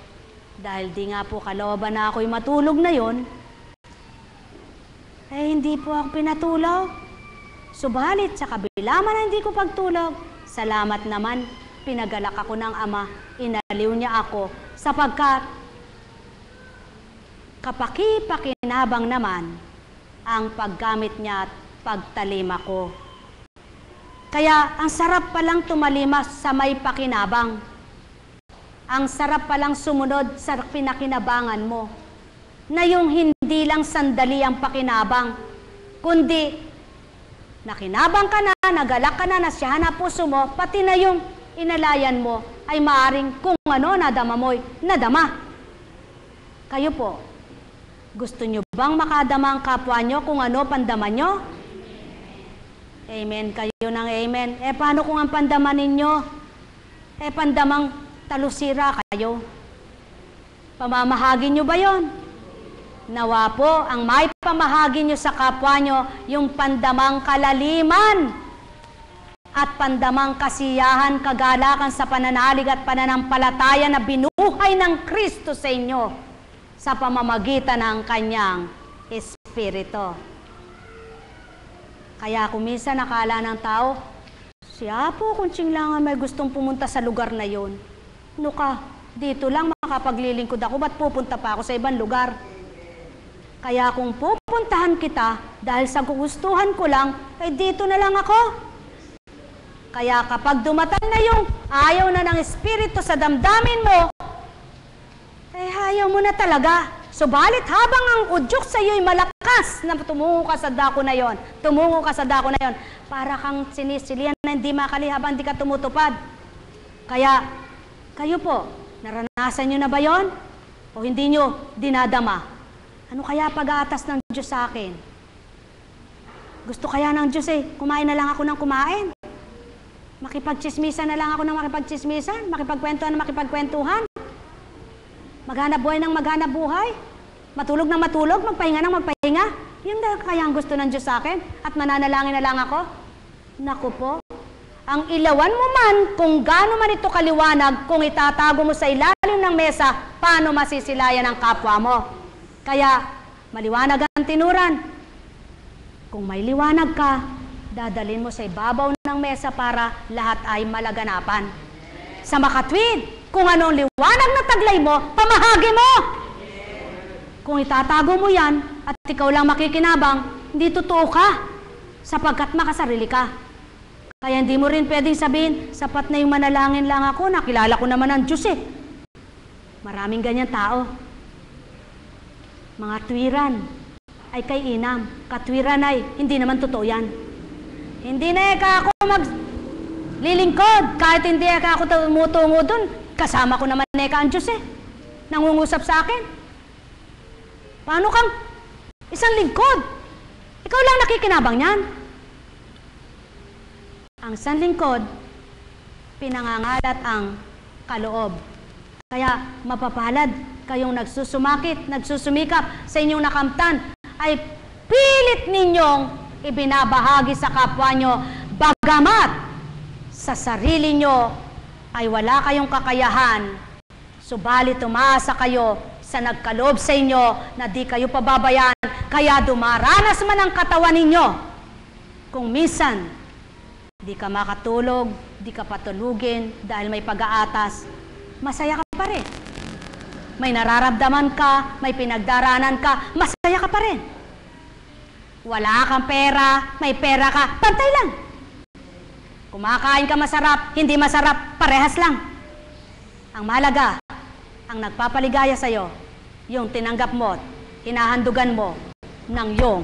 dahil di nga po kalooban na ako'y matulog na yon, eh hindi po ako pinatulog. Subalit sa kabila man na hindi ko pagtulog, salamat naman, pinagalak ako ng Ama, inaliw niya ako, sapagkat kapaki-pakinabang naman ang paggamit niya at pagtalima ko. Kaya ang sarap palang tumalimas sa may pakinabang. Ang sarap palang sumunod sa pinakinabangan mo. Na yung hindi lang sandali ang pakinabang, kundi nakinabang ka na, nagalak ka na, nasyahan na puso mo, pati na yung inalayan mo ay maaring kung ano nadama mo'y nadama. Kayo po, gusto nyo bang makadama ang kapwa nyo kung ano pandama nyo? Amen kayo ng amen. Eh paano kung ang pandama ninyo? Eh pandamang talusira kayo. Pamamahagi nyo ba yon? Nawa po, ang may pamahagi nyo sa kapwa nyo, yung pandamang kalaliman at pandamang kasiyahan, kagalakan sa pananalig at pananampalataya na binuhay ng Kristo sa inyo sa pamamagitan ng Kanyang Espiritu. Kaya kung minsan nakala ng tao, siya po kuntsing lang may gustong pumunta sa lugar na yon. Ano ka, dito lang makapaglilingkod ako, ba't pupunta pa ako sa ibang lugar? Kaya kung pupuntahan kita, dahil sa gugustuhan ko lang, ay dito na lang ako. Kaya kapag dumatal na yung ayaw na ng Espiritu sa damdamin mo, ay ayaw mo na talaga. Subalit habang ang udyok sa iyo'y malakas na tumungo ka sa dako na yon, tumungo ka sa dako na yon, para kang sinisilian na hindi makali habang hindi ka tumutupad. Kaya, kayo po, naranasan nyo na ba yon? O hindi nyo dinadama? Ano kaya pag-aatas ng Diyos sa akin? Gusto kaya ng Diyos kumain na lang ako ng kumain? Makipagchismisan na lang ako ng makipagchismisan? Makipagkwentuhan na makipagkwentuhan? Maghanap buhay ng maghanap buhay? Matulog ng matulog? Magpahinga ng magpahinga? Yun na kaya ang gusto ng Diyos sa akin? At mananalangin na lang ako? Naku po, ang ilawan mo man kung gaano man ito kaliwanag, kung itatago mo sa ilalim ng mesa, paano masisilayan ang kapwa mo? Kaya, maliwanag ang tinuran. Kung may liwanag ka, dadalhin mo sa ibabaw ng mesa para lahat ay malaganapan. Sa makatwid, kung anong liwanag na taglay mo, pamahagi mo. Kung itatago mo yan at ikaw lang makikinabang, hindi totoo ka, sapagkat makasarili ka. Kaya hindi mo rin pwedeng sabihin, sapat na yung manalangin lang ako, nakilala ko naman ang Diyos Maraming ganyan tao. Mga tuwiran ay kay inam. Katwiran ay hindi naman totoo yan. Hindi na ako maglilingkod. Kahit hindi ako tumutungo dun, kasama ko naman ang Diyos nangungusap sa akin. Paano kang isang lingkod? Ikaw lang nakikinabang yan. Ang isang lingkod, pinangangalat ang kaloob. Kaya mapapalad kayong nagsusumakit, nagsusumikap sa inyong nakamtan, ay pilit ninyong ibinabahagi sa kapwa nyo, bagamat sa sarili nyo ay wala kayong kakayahan, subalit umaasa kayo sa nagkaloob sa inyo na di kayo pababayaan, kaya dumaranas man ang katawan ninyo. Kung minsan, di ka makatulog, di ka patulugin dahil may pag-aatas, masaya ka pa rin. May nararamdaman ka, may pinagdaranan ka, masaya ka pa rin. Wala kang pera, may pera ka, pantay lang. Kumakain ka masarap, hindi masarap, parehas lang. Ang mahalaga, ang nagpapaligaya sa'yo, yung tinanggap mo, hinahandugan mo ng iyong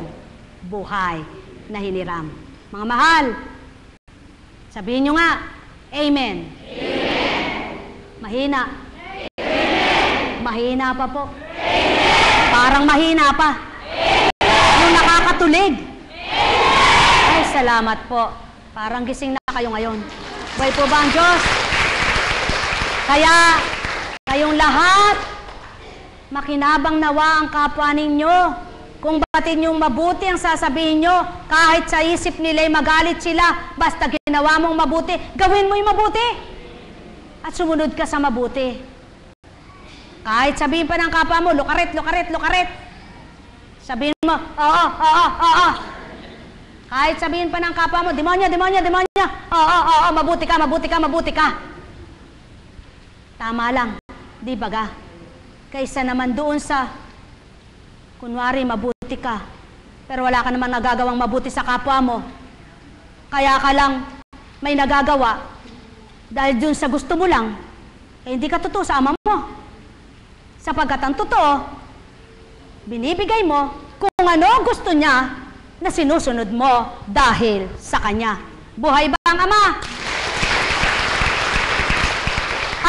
buhay na hiniram. Mga mahal, sabihin nyo nga, Amen. Amen. Mahina. Mahina pa po. Amen. Parang mahina pa. Amen. Yung nakakatulig. Amen. Ay, salamat po. Parang gising na kayo ngayon. Buhay po ba ang Diyos? Kaya, kayong lahat, makinabang nawa ang kapwa ninyo. Kung batid niyong mabuti ang sasabihin niyo, kahit sa isip nila'y magalit sila, basta ginawa mong mabuti, gawin mo yung mabuti. At sumunod ka sa mabuti. Kahit sabihin pa ng kapwa mo, lukaret, lukaret, lukaret. Sabihin mo, oo, oo, oo. Kahit sabihin pa ng kapwa mo, demonya, demonya, demonya. Oo, oo, mabuti ka, mabuti ka, mabuti ka. Tama lang, di ba ga? Kaysa naman doon sa, kunwari, mabuti ka, pero wala ka naman nagagawang mabuti sa kapwa mo. Kaya ka lang may nagagawa dahil dun sa gusto mo lang, eh, hindi ka totoo sa ama mo. Sapagkat ang totoo, binibigay mo kung ano gusto niya na sinusunod mo dahil sa kanya. Buhay ba ang ama?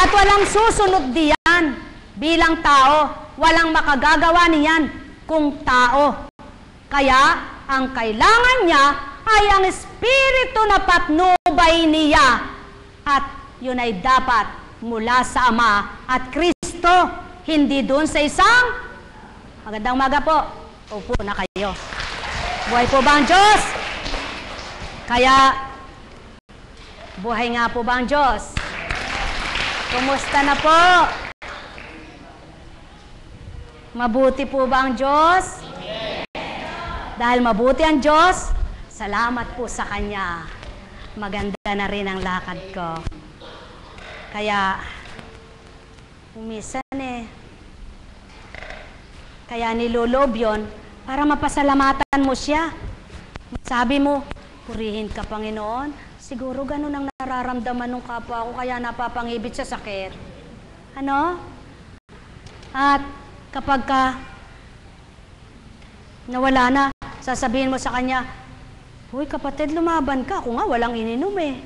At walang susunod diyan bilang tao. Walang makagagawa niyan kung tao. Kaya, ang kailangan niya ay ang espiritu na patnubay niya. At yun ay dapat mula sa Ama at Kristo. Hindi dun sa isang magandang umaga po. Upo na kayo. Buhay po ba ang Diyos? Kaya, buhay nga po ba ang Diyos? Kumusta na po? Mabuti po ba ang Diyos? Dahil mabuti ang Diyos, salamat po sa Kanya. Maganda na rin ang lakad ko. Kaya, umisan kaya nilolob yun para mapasalamatan mo siya. Sabi mo, purihin ka, Panginoon. Siguro ganun ang nararamdaman ng kapwa ko, kaya napapangibit sa sakit. Ano? At kapag ka nawala na, sasabihin mo sa kanya, "Hoy kapatid, lumaban ka." Ako nga, walang ininom eh.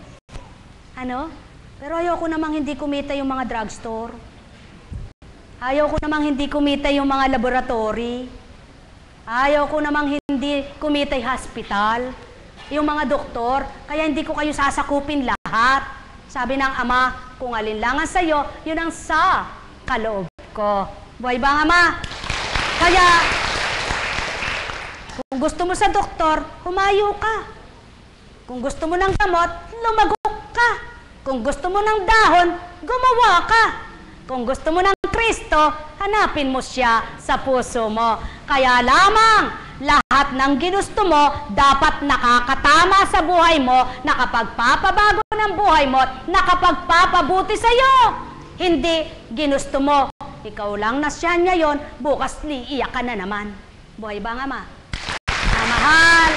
Ano? Pero ayoko namang hindi kumita yung mga drugstore. Ayoko namang hindi kumita yung mga laboratory. Ayoko namang hindi kumita yung hospital. Yung mga doktor, kaya hindi ko kayo sasakupin lahat. Sabi ng Ama, kung alin lang ang sa'yo, yun ang sa kaloob ko. Buhay ba ang Ama? Kaya, kung gusto mo sa doktor, humayo ka. Kung gusto mo ng gamot, lumagok ka. Kung gusto mo ng dahon, gumawa ka. Kung gusto mo ng Kristo, hanapin mo siya sa puso mo. Kaya lamang, lahat ng ginusto mo, dapat nakakatama sa buhay mo, nakapagpapabago ng buhay mo, nakapagpapabuti sa'yo. Hindi ginusto mo, ikaw lang nasyan ngayon, bukas iiyak ka na naman. Buhay ba nga ma? Na mahal,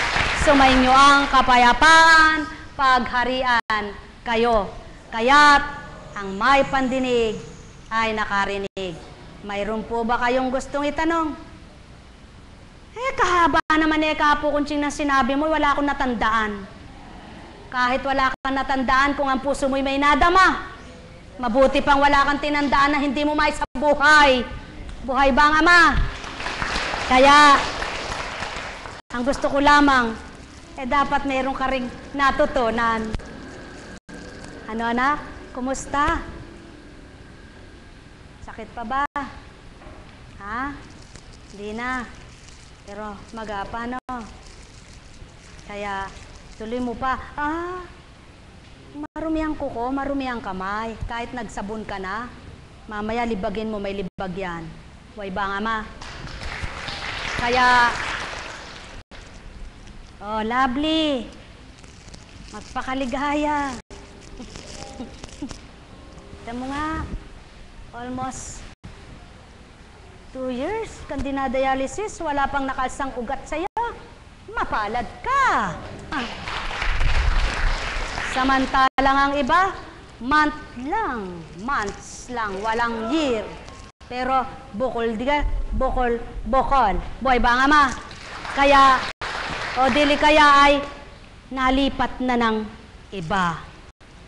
sumainyo ang kapayapaan, pagharian kayo. Kaya't ang may pandinig ay nakarinig. Mayroon po ba kayong gustong itanong? Kahaba naman kapo kunching na sinabi mo, wala akong natandaan. Kahit wala kang natandaan, kung ang puso mo'y may nadama, mabuti pang wala kang tinandaan na hindi mo may sa buhay. Buhay ba ang Ama? Kaya, ang gusto ko lamang, dapat mayroon ka ring natutunan. Ano anak? Kumusta? Sakit pa ba? Ha? Hindi na. Pero magapa, no? Kaya, tuloy mo pa. Marumi ang kuko, marumi ang kamay. Kahit nagsabon ka na, mamaya libagin mo, may libag yan. Buhay ba ang Ama? Kaya, lovely. Magpakaligaya. Ito mo nga, almost 2 years kang dinadialysis, wala pang nakalsang ugat sa'yo. Mapalad ka. Samantalang ang iba, months lang, walang year. Pero bukol, bukol. Buhay ba nga ma? Kaya, dili kaya ay nalipat na ng iba.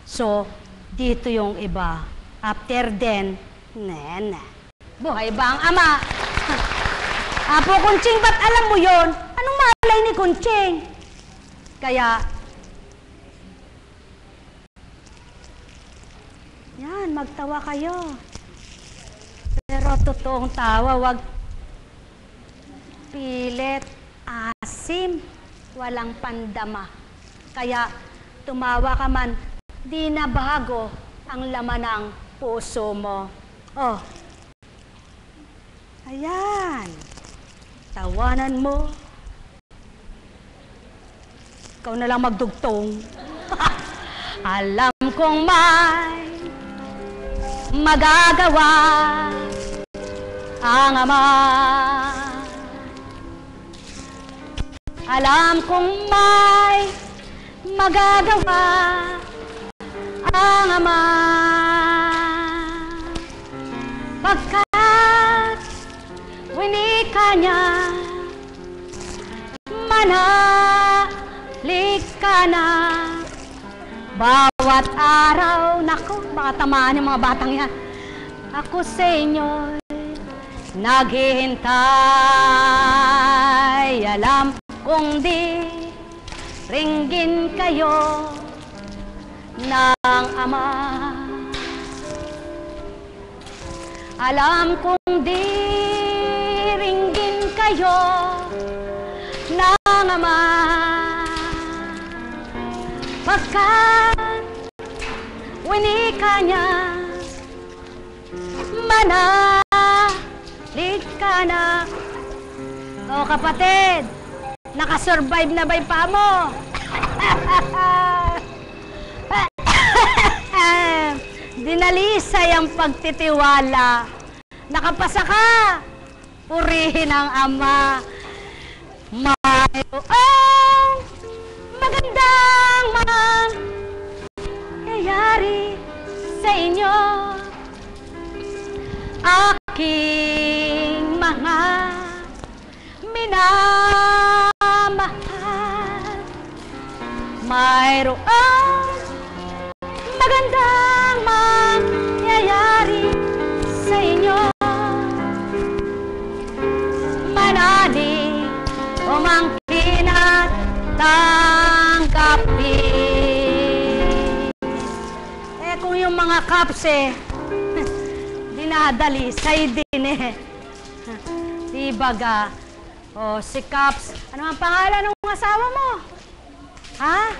So, dito yung iba. After then, buhay ba ang Ama? Apo Kunching, ba't alam mo yon? Anong malay ni Kunching? Kaya, yan, magtawa kayo. Pero totoong tawa, wag pilit, asim, walang pandama. Kaya tumawa ka man, di na bago ang laman ng puso mo. Oh, ayan, tawanan mo. Ikaw na lang magdugtong. Alam kong may magagawa ang Ama. Alam kong may magagawa ang Ama. Pagkat winika niya, manalig ka na. Bawat araw, naku, baka tamaan yung mga batang yan. Ako sa inyo'y naghihintay. Alam kong di ringgin kayo ng Ama. Alam kong di ringgin kayo ng Ama. Pagkat winika niya, manalig ka na. O kapatid, nakasurvive na ba'y pa mo? Dinalisay ang pagtitiwala. Nakapasa ka, purihin ang Ama. Mayroong magandang mangyayari sa inyo, aking mga minamahal. Mayroong magandang mangyayari sa inyo, manalig o mangkin at tanggapin. Kung yung mga kaps dinadalisay din Di baga. O, si Kaps. Ano ang pangalan ng asawa mo? Ha?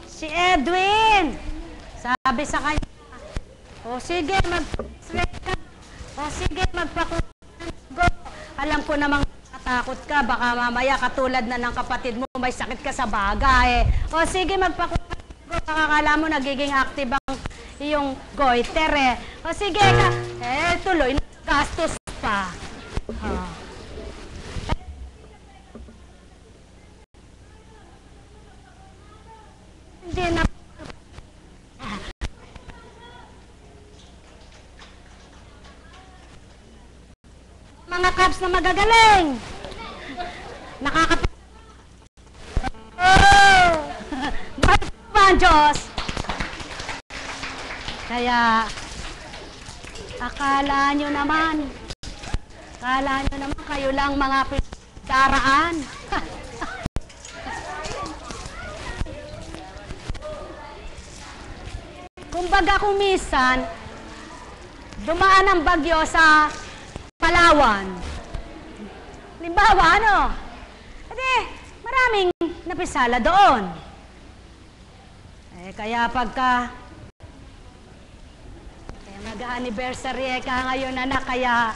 Si Edwin. Sabi sa kanya, o sige, magpakulo. Alam ko namang takot ka, baka mamaya katulad na ng kapatid mo, may sakit ka sa baga O sige, magpakulo. Akala mo nagiging active ang iyong goiter O sige ka, tuloy, gastos pa. Hindi na. Mga Kaps na magagaling. Bakit ba ang Diyos? Kaya, akala nyo naman kayo lang mga daraan. Kumbaga kumisan, dumaan ang bagyo sa Palawan. Halimbawa, maraming napisala doon. Kaya pagka mag-anniversary ka ngayon, anak, kaya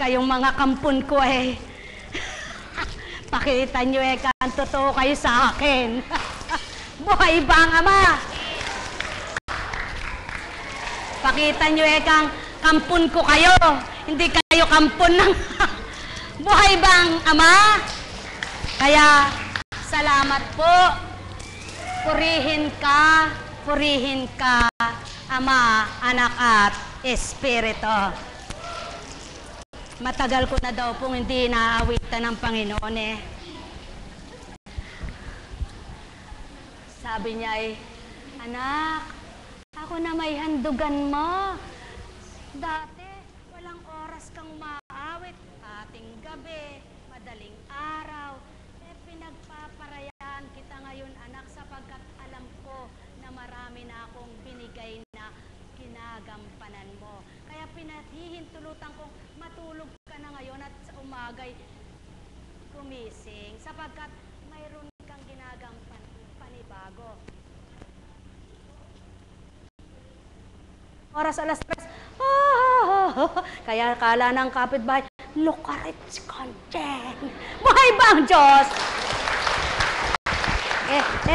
kayong mga kampon ko pakita nyo ang totoo kayo sa akin. Buhay ba ang Ama? Pakita nyo kang kampon ko kayo, hindi kayo kampon ng buhay ba ang Ama? Kaya salamat po. Purihin ka, Ama, Anak at Espiritu. Matagal ko na daw pong hindi naawitan ng Panginoon Sabi niya anak, ako na may handugan mo. Dati, walang oras kang umaawit. Ating gabi, madaling araw. Pinagpaparayaan kita ngayon, anak, sapagkat alam ko na marami na akong binigay na ginagampanan mo. Kaya pinahihintulutan kong matulog ka na ngayon at sa umagay gumising sapagkat mayroon kang ginagampan panibago. Oras alas 3, kaya kala ng kapitbahay, lukarit si Concheng. Buhay ba ang Diyos?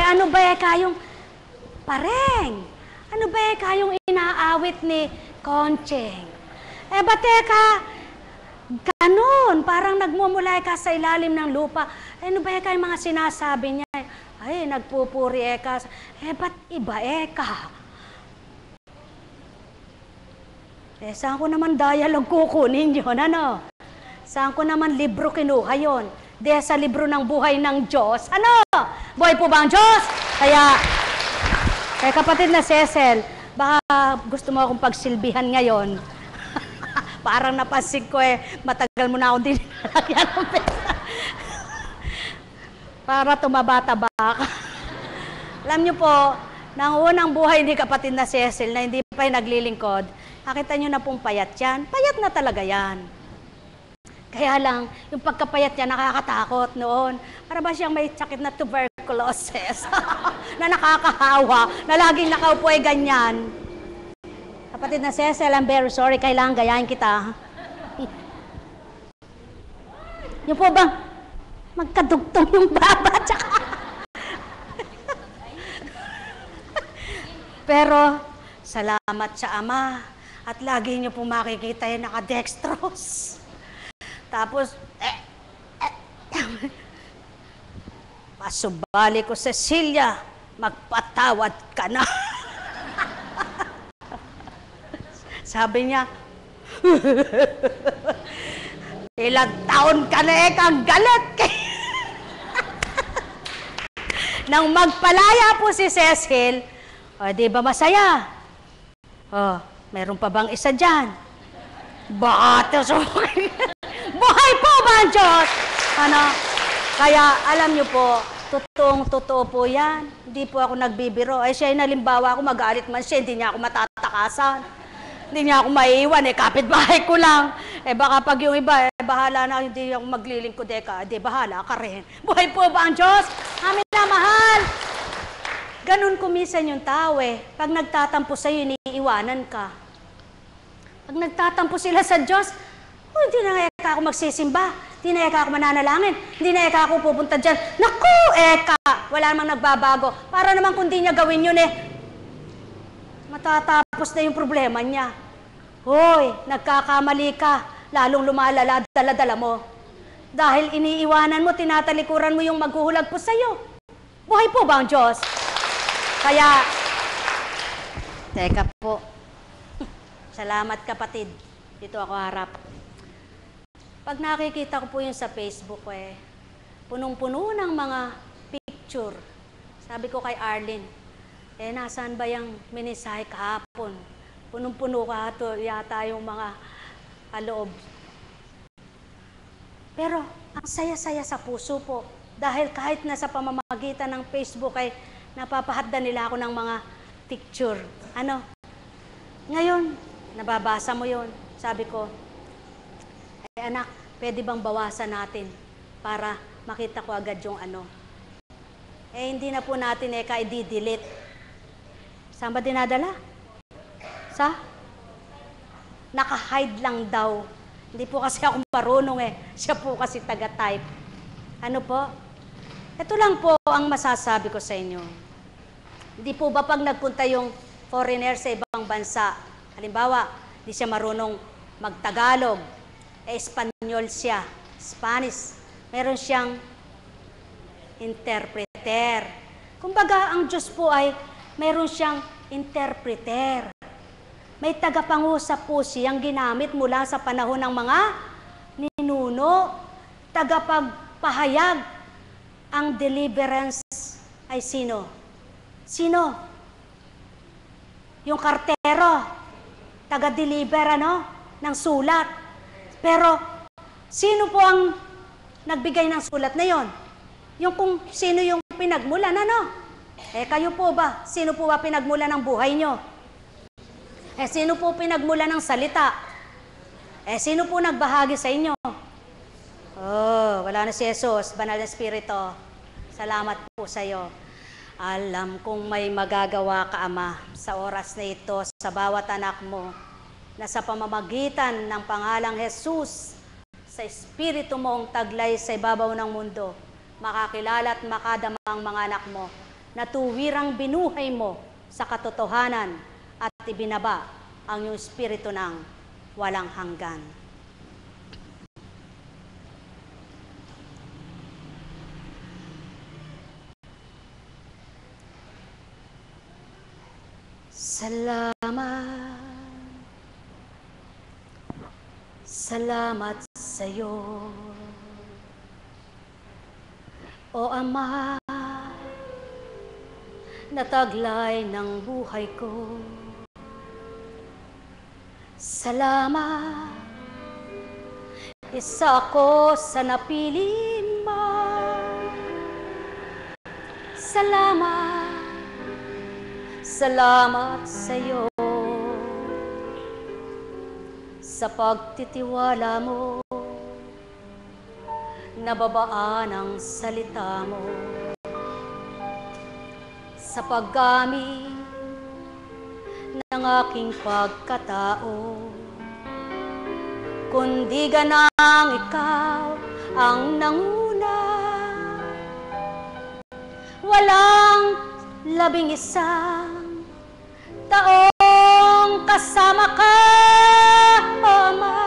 Ano ba kayong pareng? Ano ba kayong inaawit ni Concheng? Ba't ganun, parang nagmumulay ka sa ilalim ng lupa. Ano ba kayong mga sinasabi niya? Ay, nagpupuri ka. Ba't iba ka? Saan ko naman dialogue kukunin yun, ano? Saan ko naman libro kinuha yun? Sa libro ng buhay ng Diyos. Ano? Buhay po ba ang Diyos? Kaya kapatid na Cecil, baka gusto mo akong pagsilbihan ngayon. Parang napasig ko matagal mo na akong dinalagyan ng pesa. Para tumaba-taba ka. Alam niyo po, nang unang buhay ni kapatid na Cecil na hindi pa naglilingkod, nakita nyo na pong payat yan. Payat na talaga yan. Kaya lang, yung pagkapayat niya nakakatakot noon. Para ba siyang may sakit na tuberculosis na nakakahawa, na laging nakaupo ganyan. Kapatid na Cecil, I'm very sorry. Kailangan gayahin kita. Yung po bang magkadugtong yung baba? Pero, salamat sa Ama. At lagi niyo po makikita yung nakadextrose. Tapos, pasubali ko, Cecilia, magpatawad ka na. Sabi niya, ilang taon ka na kang galit. Nang magpalaya po si Cecil, di ba masaya? Meron pa bang isa dyan? Batos. Buhay po ba ang Diyos? Kaya alam niyo po, totoo po yan. Hindi po ako nagbibiro. Siya yung nalimbawa ako, magalit man siya, hindi niya ako matatakasan. Hindi niya ako maiiwan, kapitbahay ko lang. Baka pag yung iba, bahala na, hindi ako maglilingkod ka, bahala ka rin. Buhay po ba ang Diyos? Amin na mahal. Ganun kumisan yung tao Pag nagtatampo sa'yo, iniiwanan ka. Pag nagtatampo sila sa Diyos, hindi na ako magsisimba. Hindi na ako mananalangin. Hindi na ako pupunta dyan. Naku, wala namang nagbabago. Para naman kung di niya gawin yun matatapos na yung problema niya. Hoy, nagkakamali ka. Lalong lumalala, dala-dala mo. Dahil iniiwanan mo, tinatalikuran mo yung maghuhulag po sa'yo. Buhay po ba ang Diyos? Kaya, teka po. Salamat kapatid. Dito ako harap. Pag nakikita ko po yun sa Facebook punong-puno ng mga picture. Sabi ko kay Arlene, nasaan ba yung minisahe kahapon? Punong-puno yata yung mga kaloob. Pero, ang saya-saya sa puso po. Dahil kahit nasa pamamagitan ng Facebook napapahaddan nila ako ng mga picture. Ngayon, nababasa mo yon. Sabi ko, anak, pwede bang bawasan natin para makita ko agad yung hindi na po natin i-delete. Saan ba dinadala? Naka-hide lang daw. Hindi po kasi ako marunong Siya po kasi taga-type. Ano po? Ito lang po ang masasabi ko sa inyo. Hindi po ba pag nagpunta yung foreigner sa ibang bansa, halimbawa, hindi siya marunong magtagalog, Espanyol siya, Spanish, meron siyang interpreter. Kumbaga, ang Diyos po ay meron siyang interpreter. May tagapangusap po siyang ginamit mula sa panahon ng mga ninuno. Tagapagpahayag. Ang deliverance ay sino? Sino? Yung kartero. Taga-deliver ng sulat. Pero, sino po ang nagbigay ng sulat na yon? Yung kung sino yung pinagmulan, kayo po ba? Sino po ba pinagmulan ng buhay nyo? Sino po pinagmulan ng salita? Sino po nagbahagi sa inyo? Oh, wala na si Jesus, banal na Espiritu. Salamat po sa iyo. Alam kong may magagawa ka, Ama, sa oras na ito, sa bawat anak mo, na sa pamamagitan ng pangalang Jesus, sa Espiritu mong taglay sa ibabaw ng mundo, makakilala at makadama ang mga anak mo, na tuwirang binuhay mo sa katotohanan at ibinaba ang iyong Espiritu ng walang hanggan. Salamat, salamat sa iyo, O Ama, na taglay ng buhay ko. Salamat, isa ako sa napili mo. Salamat, salamat sa iyo sa pagtitiwala mo, nababaan ang salita mo, sa paggamit ng aking pagkatao, kundi ganang ikaw ang nanguna. Walang 11 taong kasama ka, O Ama,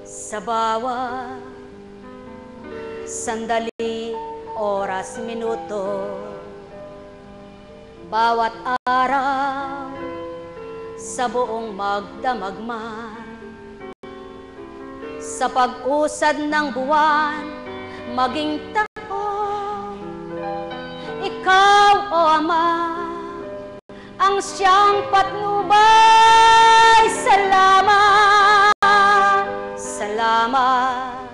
sa bawat sandali, oras, minuto, bawat araw, sa buong magdamagman, sa pag-usad ng buwan, maging taon, ikaw, O Ama, ang siyang patnubay. Salamat, salamat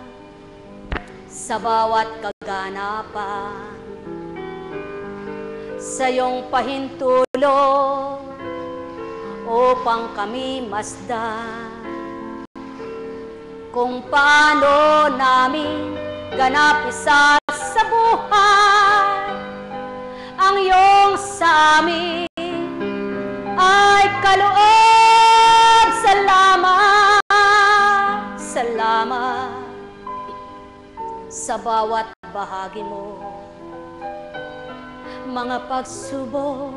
sa bawat kaganapan, sa iyong pahintulong upang kami masdan kung paano namin ganap isa sa buhay ang iyong sa amin ay kaloob. Salamat, salamat sa bawat bahagi mo, mga pagsubok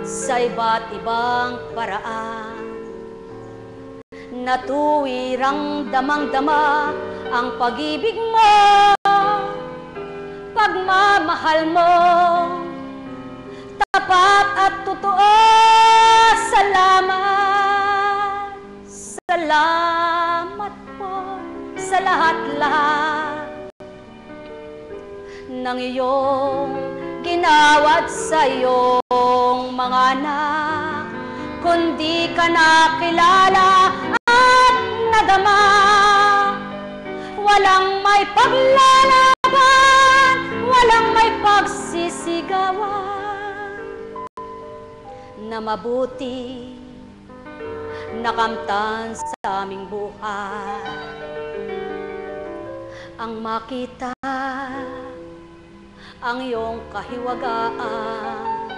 sa iba't ibang paraan, na tuwirang damang-dama ang pag-ibig mo, pagmamahal mo, tapat at totoo. Salamat, salamat po sa lahat-lahat ng iyong ginawat sa iyong mga anak, kundi ka nakilala at nadama. Walang may paglalaban, walang may pagsisigawan, na mabuti nakamtan sa aming buhay. Ang makita ang iyong kahiwagaan,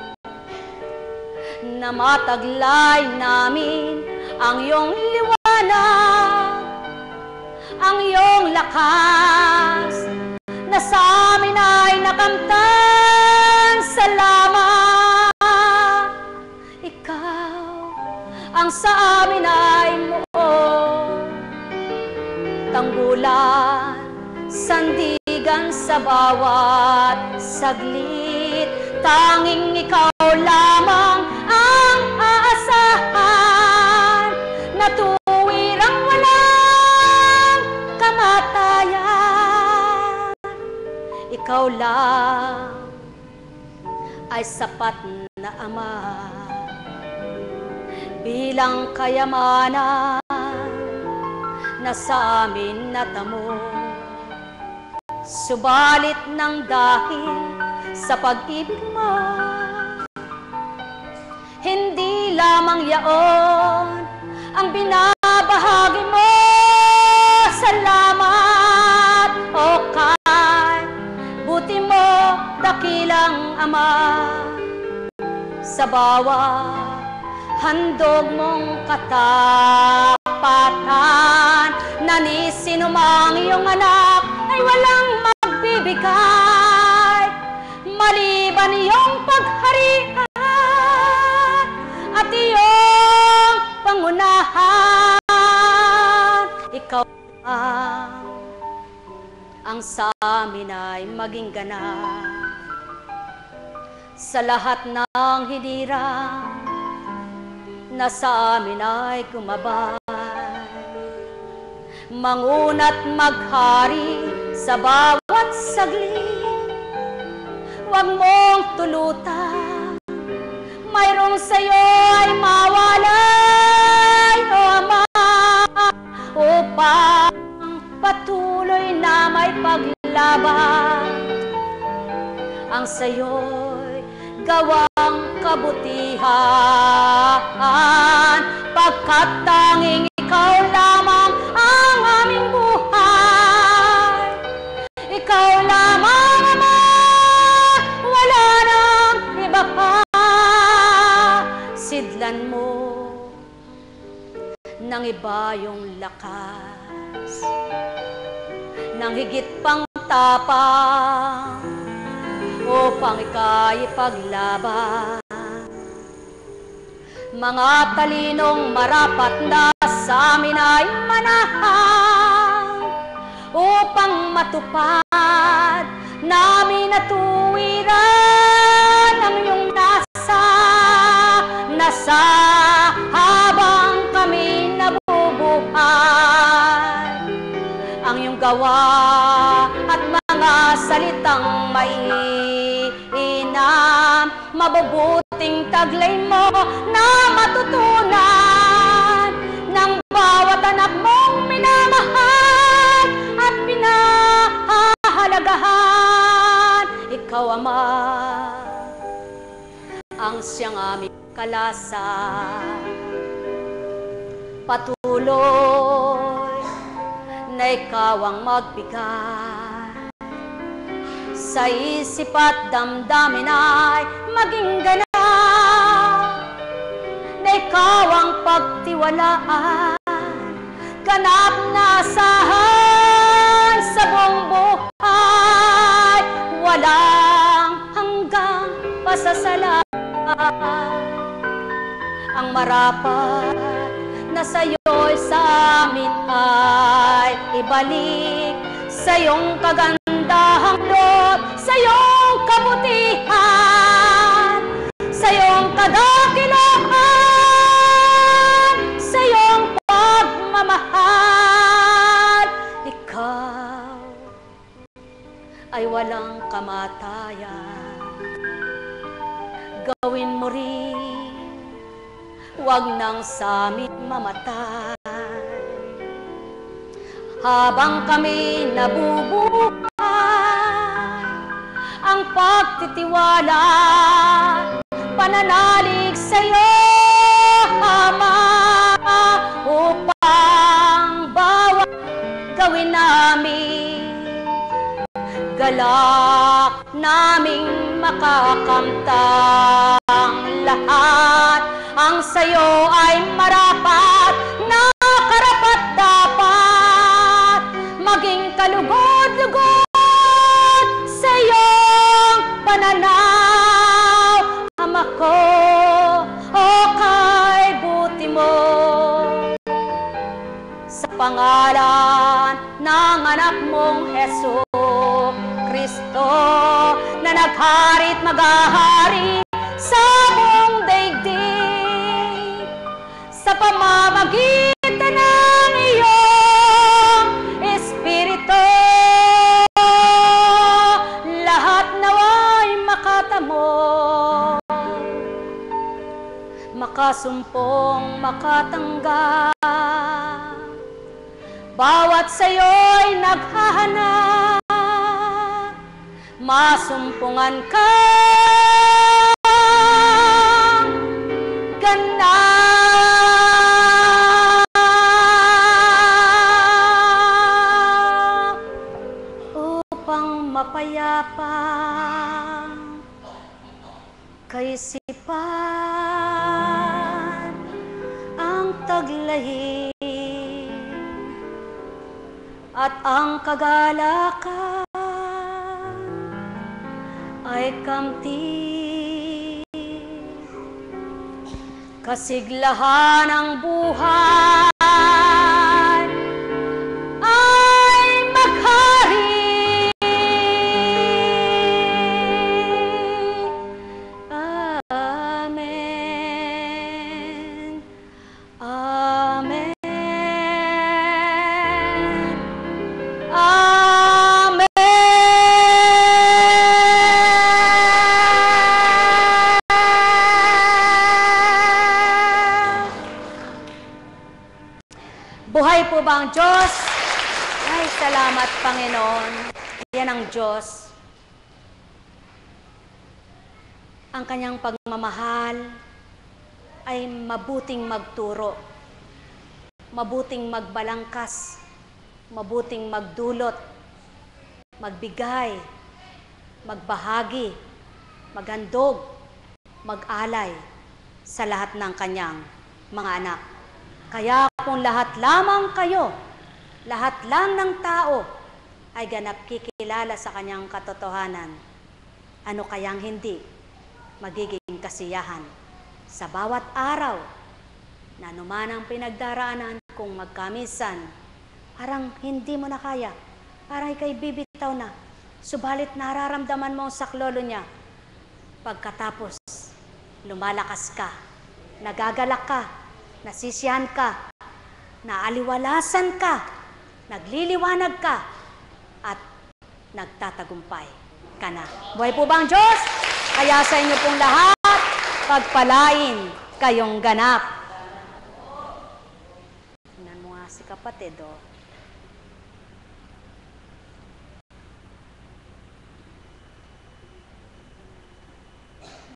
na mataglay namin ang iyong liwanag, ang iyong lakas, na sa amin ay nakamtan. Salamat, ikaw ang sa amin ay muong tanggulan, sandigan sa bawat saglit. Tanging ikaw lamang ang aasahan, na tuwirang walang kamatayan. Ikaw lang ay sapat na Ama, bilang kayamanan na sa amin natamo. Subalit ng dahil sa pag-ibig mo, hindi lamang yaon ang binabahagi mo. Ama, sa bawat handog mong katapatan, na ni sinumang iyong anak ay walang magbibigay, maliban iyong pagharian at iyong pangunahan. Ikaw ang sa amin ay maging ganap sa lahat ng hinirang na sa amin ay kumabay. Manguna't maghari sa bawat saglit, huwag mong tulutan, mayroong sa'yo ay mawalay, O Ama, upang patuloy na may paglaban ang sa'yo'y gawang kabutihan, pagkat tanging ikaw lamang ang aming buhay. Ikaw lamang, Ama, wala nang iba pa. Sidlan mo ng iba yung lakas, ng higit pang tapang, upang ika'y paglaban. Mga talinong marapat na sa amin ay manahan, upang matupad namin na tuwiran ang iyong nasa habang kami nabubuhay. Ang iyong gawa at mga salitang mainam, mabubuting taglay mo na matutunan ng bawat anak mong minamahal at pinahahalagahan. Ikaw, Ama, ang siyang aming kalasan. Patuloy na ikaw ang magbigay, sa isip at damdamin ay maging ganap, na ikaw ang pagtiwalaan, ganap na asahan sa buong buhay, walang hanggang pasasalamat. Ang marapat na sa'yo'y sa amin ay ibalik, sa iyong kagandahang loob, sa iyong kabutihan, sa iyong kadakilaan, sa iyong pagmamahal. Ikaw ay walang kamatayan, gawin mo rin, huwag nang sa amin mamatay. Habang kami nabubuhay, ang pagtitiwala, pananalig sa iyo, Ama, upang bawat gawin namin, galak naming makakamtang lahat ang sa'yo ay marapat na karapat-dapat, maging kalugod-lugod sa iyong pananaw. Ama ko, o kay buti mo, sa pangalan ng anak mong Hesus Kristo, na naghari at maghahari sa buong daigdig, sa pamamagitan ng iyong Espiritu, lahat nawa'y makatamo, makasumpong, makatanggap, bawat sa'yo'y naghahanap, masumpungan ka ganap, upang mapayapa kaisipan ang taglayin at ang kagalakan ay kamti. Kasiglahan ng buhay ay maghari. Amen. Amen. Amen. Buhay po ba ang Diyos? Ay, salamat, Panginoon. Yan ang Diyos. Ang kanyang pagmamahal ay mabuting magturo, mabuting magbalangkas, mabuting magdulot, magbigay, magbahagi, maghandog, mag-alay sa lahat ng kanyang mga anak. Kaya kung lahat lamang kayo, lahat lang ng tao ay ganap kikilala sa kanyang katotohanan, ano kayang hindi magiging kasiyahan sa bawat araw na anuman ang pinagdaraanan kung magkamisan, parang hindi mo na kaya, parang ika'y bibitaw na, subalit nararamdaman mo ang saklolo niya. Pagkatapos, lumalakas ka, nagagalak ka, nasisiyahan ka, naaliwalasan ka, nagliliwanag ka, at nagtatagumpay ka na. Buhay po ba ang Diyos? Kaya sa inyo pong lahat, pagpalain kayong ganap. Tingnan mo nga si kapatid, oh.